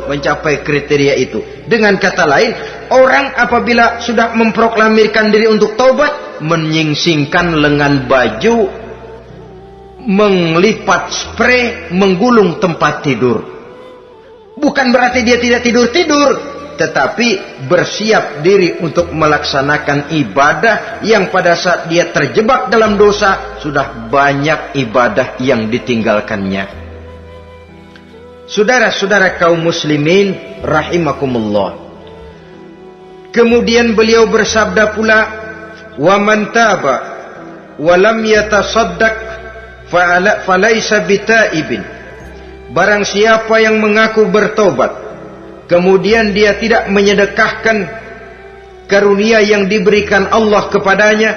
mencapai kriteria itu. Dengan kata lain, orang apabila sudah memproklamirkan diri untuk taubat, menyingsingkan lengan baju, melipat spray, menggulung tempat tidur. Bukan berarti dia tidak tidur-tidur, tetapi bersiap diri untuk melaksanakan ibadah yang pada saat dia terjebak dalam dosa, sudah banyak ibadah yang ditinggalkannya. Saudara-saudara kaum muslimin rahimakumullah. Kemudian beliau bersabda pula, "Wa man taba wa lam yatasaddaq falaysa bitaibin." Barang siapa yang mengaku bertobat kemudian dia tidak menyedekahkan karunia yang diberikan Allah kepadanya,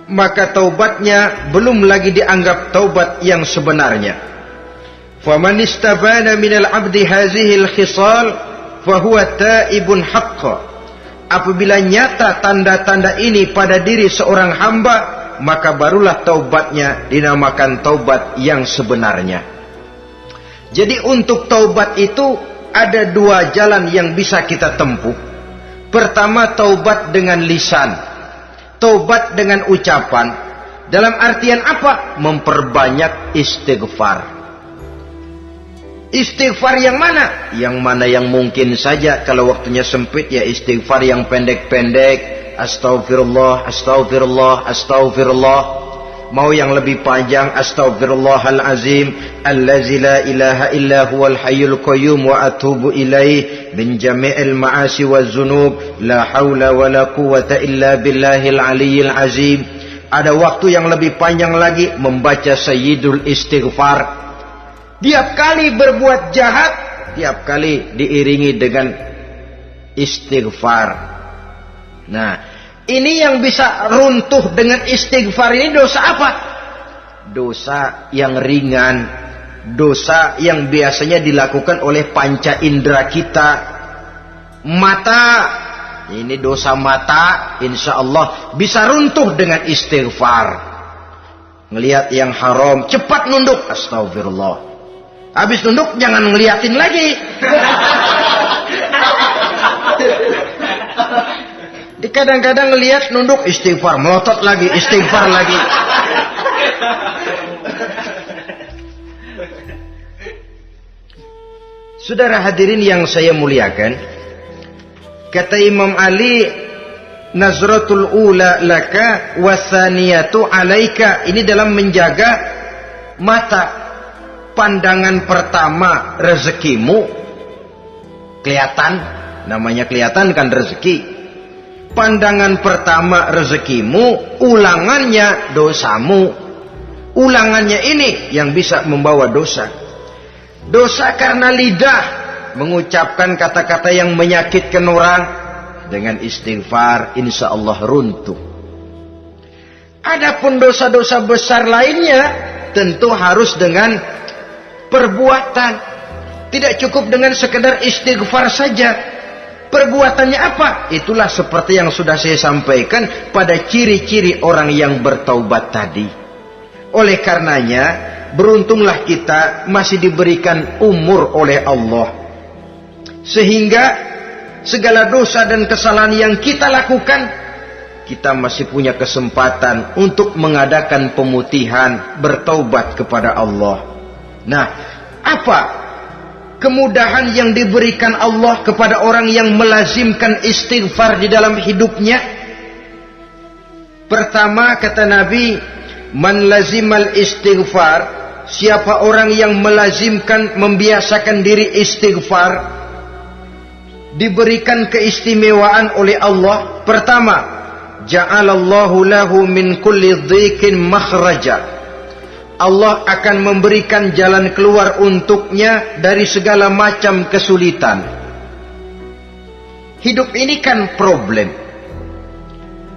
maka taubatnya belum lagi dianggap taubat yang sebenarnya. Faman istabana minal abdi hazihil khisal fahuwa taibun haqqa. Apabila nyata tanda-tanda ini pada diri seorang hamba, maka barulah taubatnya dinamakan taubat yang sebenarnya. Jadi untuk taubat itu ada 2 jalan yang bisa kita tempuh. Pertama, taubat dengan lisan, taubat dengan ucapan. Dalam artian apa? Memperbanyak istighfar. Istighfar yang mana? Yang mana yang mungkin saja. Kalau waktunya sempit ya istighfar yang pendek-pendek. Astaghfirullah, astaghfirullah, astaghfirullah. Mau yang lebih panjang, astaghfirullahalazim allazi la ilaha illa huwal hayyul qayyum wa atubu ilaih min jami'il ma'asi waz zunub la haula wala quwwata illa billahil aliyyil azim. Ada waktu yang lebih panjang lagi membaca sayyidul istighfar. Tiap kali berbuat jahat, tiap kali diiringi dengan istighfar. Nah, ini yang bisa runtuh dengan istighfar ini dosa apa? Dosa yang ringan, dosa yang biasanya dilakukan oleh panca indera kita. Mata ini dosa mata, insya Allah bisa runtuh dengan istighfar. Ngelihat yang haram, cepat nunduk, astagfirullah. Habis nunduk jangan ngeliatin lagi. Kadang-kadang ngelihat nunduk, istighfar, melotot lagi, istighfar lagi. Saudara hadirin yang saya muliakan, kata Imam Ali, nazratul ula laka wasaniyatu alaika. Ini dalam menjaga mata. Pandangan pertama rezekimu kelihatan, namanya kelihatan kan rezeki. Pandangan pertama rezekimu, ulangannya dosamu. Ulangannya ini yang bisa membawa dosa. Dosa karena lidah mengucapkan kata-kata yang menyakitkan orang. Dengan istighfar insya Allah runtuh. Adapun dosa-dosa besar lainnya tentu harus dengan perbuatan. Tidak cukup dengan sekedar istighfar saja. Perbuatannya apa? Itulah seperti yang sudah saya sampaikan pada ciri-ciri orang yang bertaubat tadi. Oleh karenanya, beruntunglah kita masih diberikan umur oleh Allah. Sehingga segala dosa dan kesalahan yang kita lakukan, kita masih punya kesempatan untuk mengadakan pemutihan, bertaubat kepada Allah. Nah, apa kemudahan yang diberikan Allah kepada orang yang melazimkan istighfar di dalam hidupnya? Pertama kata Nabi, man lazimal istighfar, siapa orang yang melazimkan, membiasakan diri istighfar, diberikan keistimewaan oleh Allah. Pertama, ja'alallahu lahu min kulli dhiqin makhraja. Allah akan memberikan jalan keluar untuknya dari segala macam kesulitan. Hidup ini kan problem.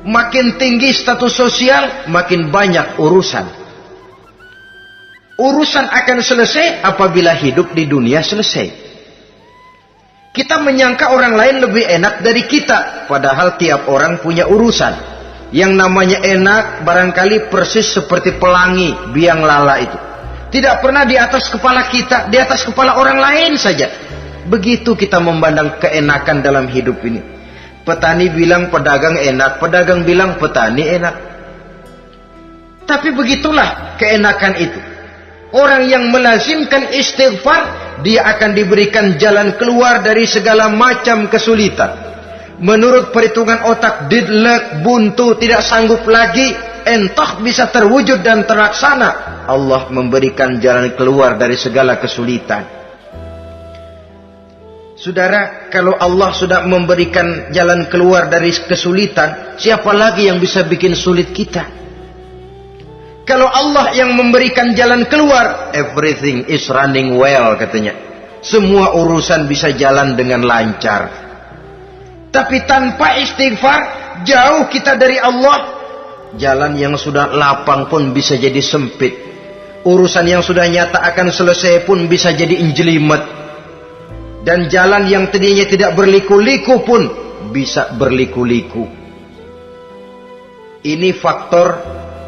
Makin tinggi status sosial, makin banyak urusan. Urusan akan selesai apabila hidup di dunia selesai. Kita menyangka orang lain lebih enak dari kita, padahal tiap orang punya urusan. Yang namanya enak barangkali persis seperti pelangi biang lala itu. Tidak pernah di atas kepala kita, di atas kepala orang lain saja. Begitu kita memandang keenakan dalam hidup ini. Petani bilang pedagang enak, pedagang bilang petani enak. Tapi begitulah keenakan itu. Orang yang melazimkan istighfar, dia akan diberikan jalan keluar dari segala macam kesulitan. Menurut perhitungan otak, didlek, buntu, tidak sanggup lagi, entah bisa terwujud dan terlaksana. Allah memberikan jalan keluar dari segala kesulitan. Saudara, kalau Allah sudah memberikan jalan keluar dari kesulitan, siapa lagi yang bisa bikin sulit kita? Kalau Allah yang memberikan jalan keluar, everything is running well katanya. Semua urusan bisa jalan dengan lancar. Tapi tanpa istighfar, jauh kita dari Allah. Jalan yang sudah lapang pun bisa jadi sempit. Urusan yang sudah nyata akan selesai pun bisa jadi injelimet. Dan jalan yang tadinya tidak berliku-liku pun bisa berliku-liku. Ini faktor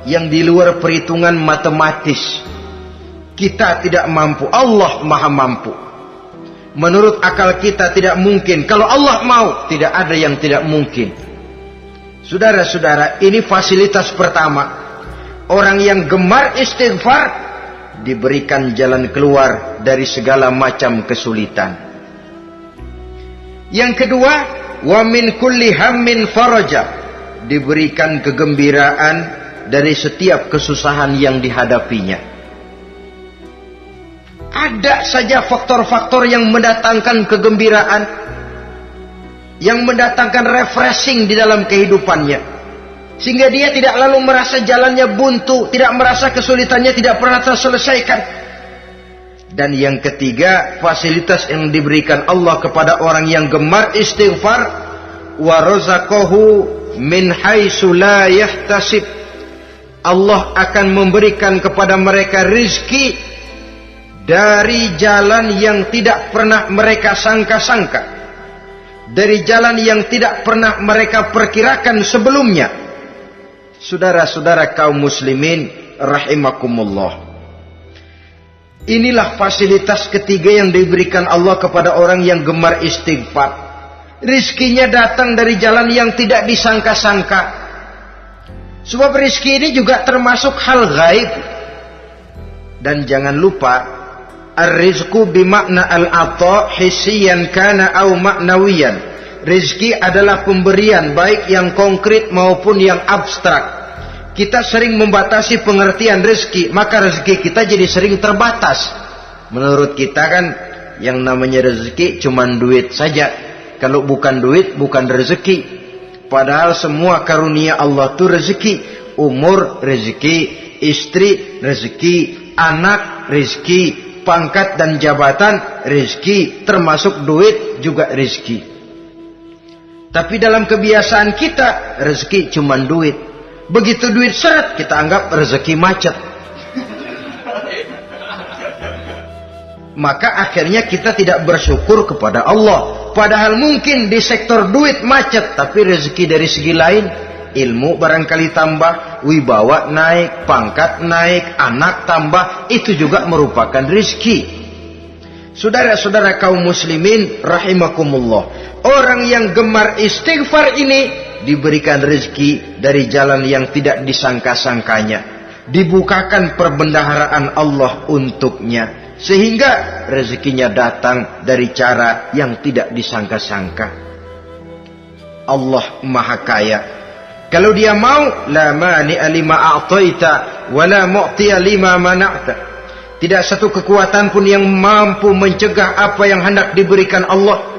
yang di luar perhitungan matematis. Kita tidak mampu, Allah maha mampu. Menurut akal kita tidak mungkin. Kalau Allah mau, tidak ada yang tidak mungkin. Saudara-saudara, ini fasilitas pertama. Orang yang gemar istighfar diberikan jalan keluar dari segala macam kesulitan. Yang kedua, wa min kulli hammin faraja, diberikan kegembiraan dari setiap kesusahan yang dihadapinya. Ada saja faktor-faktor yang mendatangkan kegembiraan, yang mendatangkan refreshing di dalam kehidupannya, sehingga dia tidak lalu merasa jalannya buntu, tidak merasa kesulitannya tidak pernah terselesaikan. Dan yang ketiga, fasilitas yang diberikan Allah kepada orang yang gemar istighfar, wa razaqahu min haitsu la yahtasib. Allah akan memberikan kepada mereka rizki dari jalan yang tidak pernah mereka sangka-sangka. dari jalan yang tidak pernah mereka perkirakan sebelumnya. Saudara-saudara kaum muslimin rahimakumullah. Inilah fasilitas ketiga yang diberikan Allah kepada orang yang gemar istighfar. Rizkinya datang dari jalan yang tidak disangka-sangka. Sebab rizki ini juga termasuk hal gaib. Dan jangan lupa, ar-rizqu bimakna al-ata hissiyan kana au ma'nawiyan. Rizki adalah pemberian baik yang konkret maupun yang abstrak. Kita sering membatasi pengertian rezeki, maka rezeki kita jadi sering terbatas. Menurut kita kan yang namanya rezeki cuman duit saja. Kalau bukan duit bukan rezeki. Padahal semua karunia Allah itu rezeki. Umur rezeki, istri rezeki, anak rezeki, pangkat dan jabatan rezeki, termasuk duit juga rezeki. Tapi dalam kebiasaan kita rezeki cuman duit. Begitu duit seret, kita anggap rezeki macet. Maka akhirnya kita tidak bersyukur kepada Allah. Padahal mungkin di sektor duit macet, tapi rezeki dari segi lain, ilmu barangkali tambah, wibawa naik, pangkat naik, anak tambah, itu juga merupakan rezeki. Saudara-saudara kaum muslimin rahimakumullah. Orang yang gemar istighfar ini diberikan rezeki dari jalan yang tidak disangka-sangkanya. Dibukakan perbendaharaan Allah untuknya. Sehingga rezekinya datang dari cara yang tidak disangka-sangka. Allah Maha Kaya. Kalau dia mau, la mani'a lima a'taita wa la mu'tiya lima mana'ta. Tidak satu kekuatan pun yang mampu mencegah apa yang hendak diberikan Allah.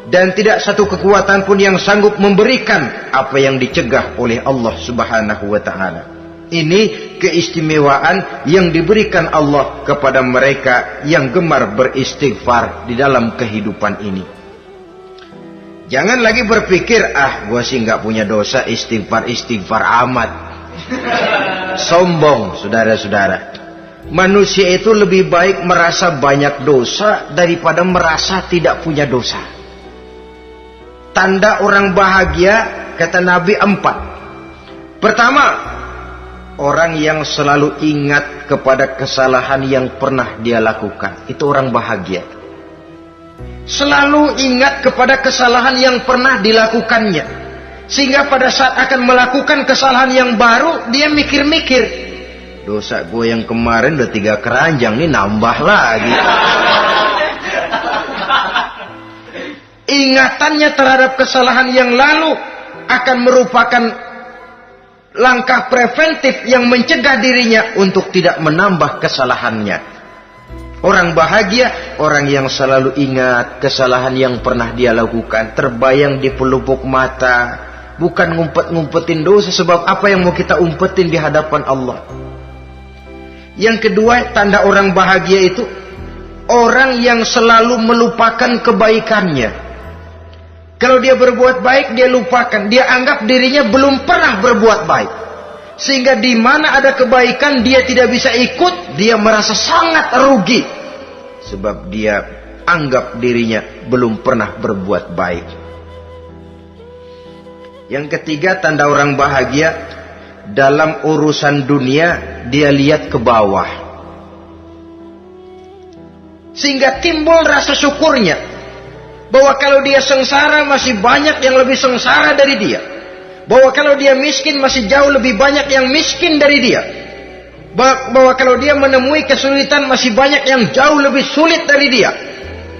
Dan tidak satu kekuatan pun yang sanggup memberikan apa yang dicegah oleh Allah Subhanahu wa ta'ala. Ini keistimewaan yang diberikan Allah kepada mereka yang gemar beristighfar di dalam kehidupan ini. Jangan lagi berpikir, gua sih nggak punya dosa, istighfar amat. Sombong, saudara-saudara. Manusia itu lebih baik merasa banyak dosa daripada merasa tidak punya dosa. Tanda orang bahagia, kata Nabi 4. Pertama, orang yang selalu ingat kepada kesalahan yang pernah dia lakukan. Itu orang bahagia. Selalu ingat kepada kesalahan yang pernah dilakukannya. Sehingga pada saat akan melakukan kesalahan yang baru, dia mikir-mikir. Dosa gue yang kemarin udah 3 keranjang, nih nambah lagi. Ingatannya terhadap kesalahan yang lalu akan merupakan langkah preventif yang mencegah dirinya untuk tidak menambah kesalahannya. Orang bahagia, orang yang selalu ingat kesalahan yang pernah dia lakukan, terbayang di pelupuk mata, bukan ngumpet-ngumpetin dosa. Sebab apa yang mau kita umpetin di hadapan Allah? Yang kedua, tanda orang bahagia itu orang yang selalu melupakan kebaikannya. Kalau dia berbuat baik, dia lupakan. Dia anggap dirinya belum pernah berbuat baik. Sehingga di mana ada kebaikan, dia tidak bisa ikut. Dia merasa sangat rugi. Sebab dia anggap dirinya belum pernah berbuat baik. Yang ketiga, tanda orang bahagia. Dalam urusan dunia, dia lihat ke bawah. Sehingga timbul rasa syukurnya. Bahwa kalau dia sengsara masih banyak yang lebih sengsara dari dia. Bahwa kalau dia miskin masih jauh lebih banyak yang miskin dari dia. Bahwa kalau dia menemui kesulitan masih banyak yang jauh lebih sulit dari dia.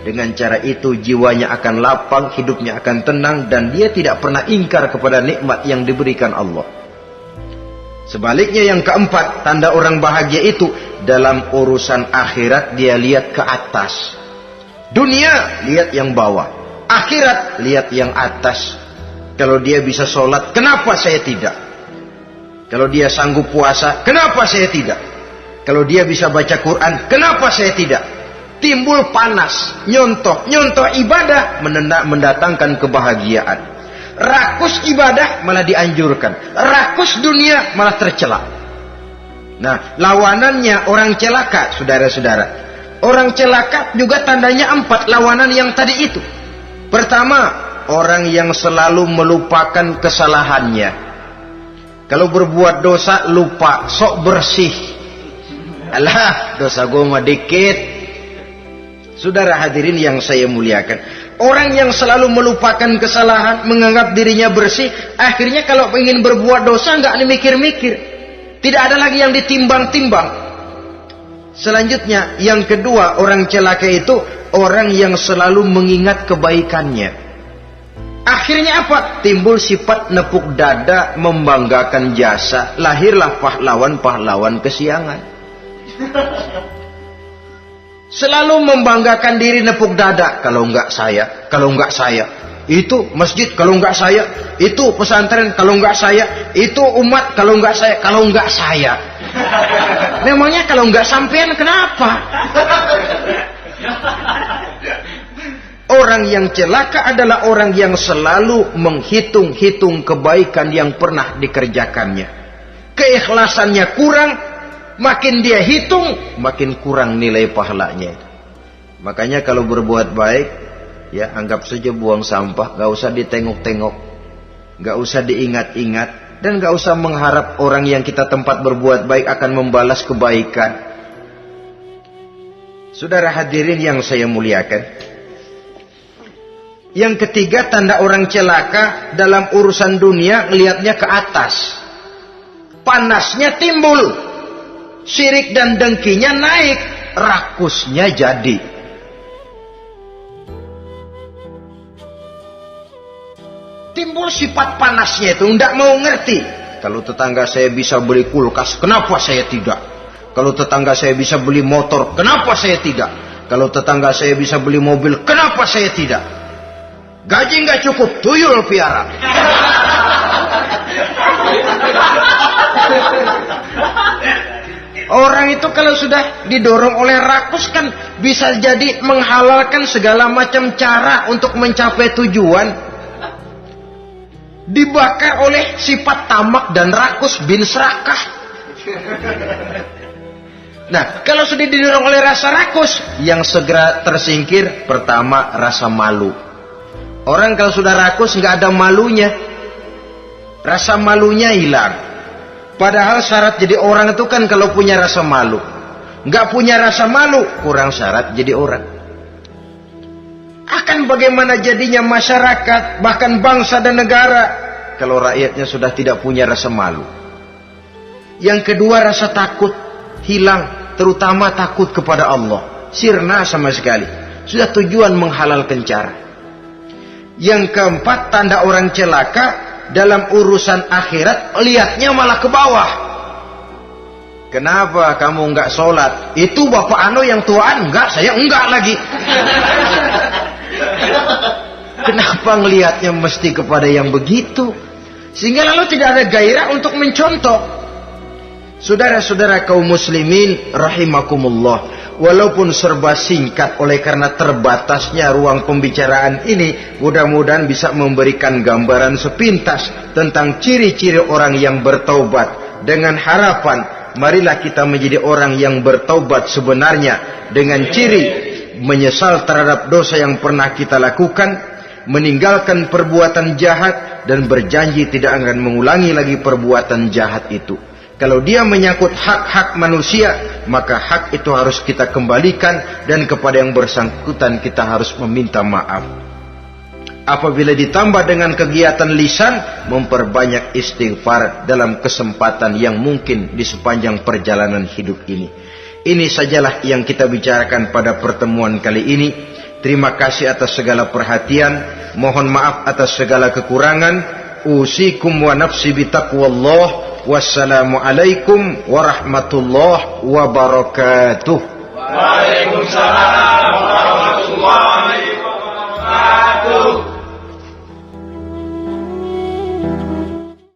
Dengan cara itu jiwanya akan lapang, hidupnya akan tenang, dan dia tidak pernah ingkar kepada nikmat yang diberikan Allah. Sebaliknya yang keempat, tanda orang bahagia itu dalam urusan akhirat dia lihat ke atas. Dunia, lihat yang bawah. Akhirat, lihat yang atas. Kalau dia bisa sholat, kenapa saya tidak? Kalau dia sanggup puasa, kenapa saya tidak? Kalau dia bisa baca Quran, kenapa saya tidak? Timbul panas, nyontoh ibadah mendatangkan kebahagiaan. Rakus ibadah malah dianjurkan. Rakus dunia malah tercela. Nah, lawanannya orang celaka, saudara-saudara. Orang celaka juga tandanya 4 lawanan yang tadi itu. Pertama, orang yang selalu melupakan kesalahannya. Kalau berbuat dosa lupa, sok bersih. Alah, dosa gue mah dikit. Saudara hadirin yang saya muliakan, orang yang selalu melupakan kesalahan, menganggap dirinya bersih, akhirnya kalau ingin berbuat dosa nggak mikir-mikir, tidak ada lagi yang ditimbang-timbang. Selanjutnya, yang kedua, orang celaka itu orang yang selalu mengingat kebaikannya. Akhirnya apa? Timbul sifat nepuk dada, membanggakan jasa, lahirlah pahlawan-pahlawan kesiangan. Selalu membanggakan diri, nepuk dada. Kalau enggak saya, kalau enggak saya. Itu masjid, kalau enggak saya. Itu pesantren, kalau enggak saya. Itu umat, kalau enggak saya. Kalau enggak saya. Memangnya kalau enggak sampean kenapa? Orang yang celaka adalah orang yang selalu menghitung-hitung kebaikan yang pernah dikerjakannya. Keikhlasannya kurang, makin dia hitung, makin kurang nilai pahalanya. Makanya kalau berbuat baik, ya anggap saja buang sampah, gak usah ditengok-tengok, gak usah diingat-ingat, dan gak usah mengharap orang yang kita tempat berbuat baik akan membalas kebaikan. Saudara hadirin yang saya muliakan, yang ketiga tanda orang celaka dalam urusan dunia, ngelihatnya ke atas, panasnya timbul, syirik dan dengkinya naik, rakusnya jadi. Timbul sifat panasnya itu, tidak mau ngerti. Kalau tetangga saya bisa beli kulkas, kenapa saya tidak? Kalau tetangga saya bisa beli motor, kenapa saya tidak? Kalau tetangga saya bisa beli mobil, kenapa saya tidak? Gaji nggak cukup, tuyul piara. Orang itu kalau sudah didorong oleh rakus kan bisa jadi menghalalkan segala macam cara untuk mencapai tujuan. Dibakar oleh sifat tamak dan rakus bin serakah. Nah, kalau sudah didorong oleh rasa rakus, yang segera tersingkir pertama rasa malu. Orang kalau sudah rakus nggak ada malunya, rasa malunya hilang. Padahal syarat jadi orang itu kan kalau punya rasa malu. Nggak punya rasa malu, kurang syarat jadi orang. Akan bagaimana jadinya masyarakat, bahkan bangsa dan negara, kalau rakyatnya sudah tidak punya rasa malu. Yang kedua, rasa takut hilang, terutama takut kepada Allah. Sirna sama sekali. Sudah tujuan menghalalkan cara. Yang keempat, tanda orang celaka dalam urusan akhirat, lihatnya malah ke bawah. Kenapa kamu enggak sholat? Itu bapak anu yang tuaan, enggak, saya enggak lagi. Kenapa ngelihatnya mesti kepada yang begitu? Sehingga lalu tidak ada gairah untuk mencontoh. Saudara-saudara kaum muslimin rahimakumullah, walaupun serba singkat oleh karena terbatasnya ruang pembicaraan ini, mudah-mudahan bisa memberikan gambaran sepintas tentang ciri-ciri orang yang bertaubat, dengan harapan marilah kita menjadi orang yang bertaubat sebenarnya, dengan ciri menyesal terhadap dosa yang pernah kita lakukan, meninggalkan perbuatan jahat, dan berjanji tidak akan mengulangi lagi perbuatan jahat itu. Kalau dia menyangkut hak-hak manusia, maka hak itu harus kita kembalikan, dan kepada yang bersangkutan kita harus meminta maaf. Apabila ditambah dengan kegiatan lisan, memperbanyak istighfar dalam kesempatan yang mungkin di sepanjang perjalanan hidup ini. Ini sajalah yang kita bicarakan pada pertemuan kali ini. Terima kasih atas segala perhatian. Mohon maaf atas segala kekurangan. Usikum wa nafsi bitaqwallah. Wassalamualaikum warahmatullahi wabarakatuh. Waalaikumsalam warahmatullahi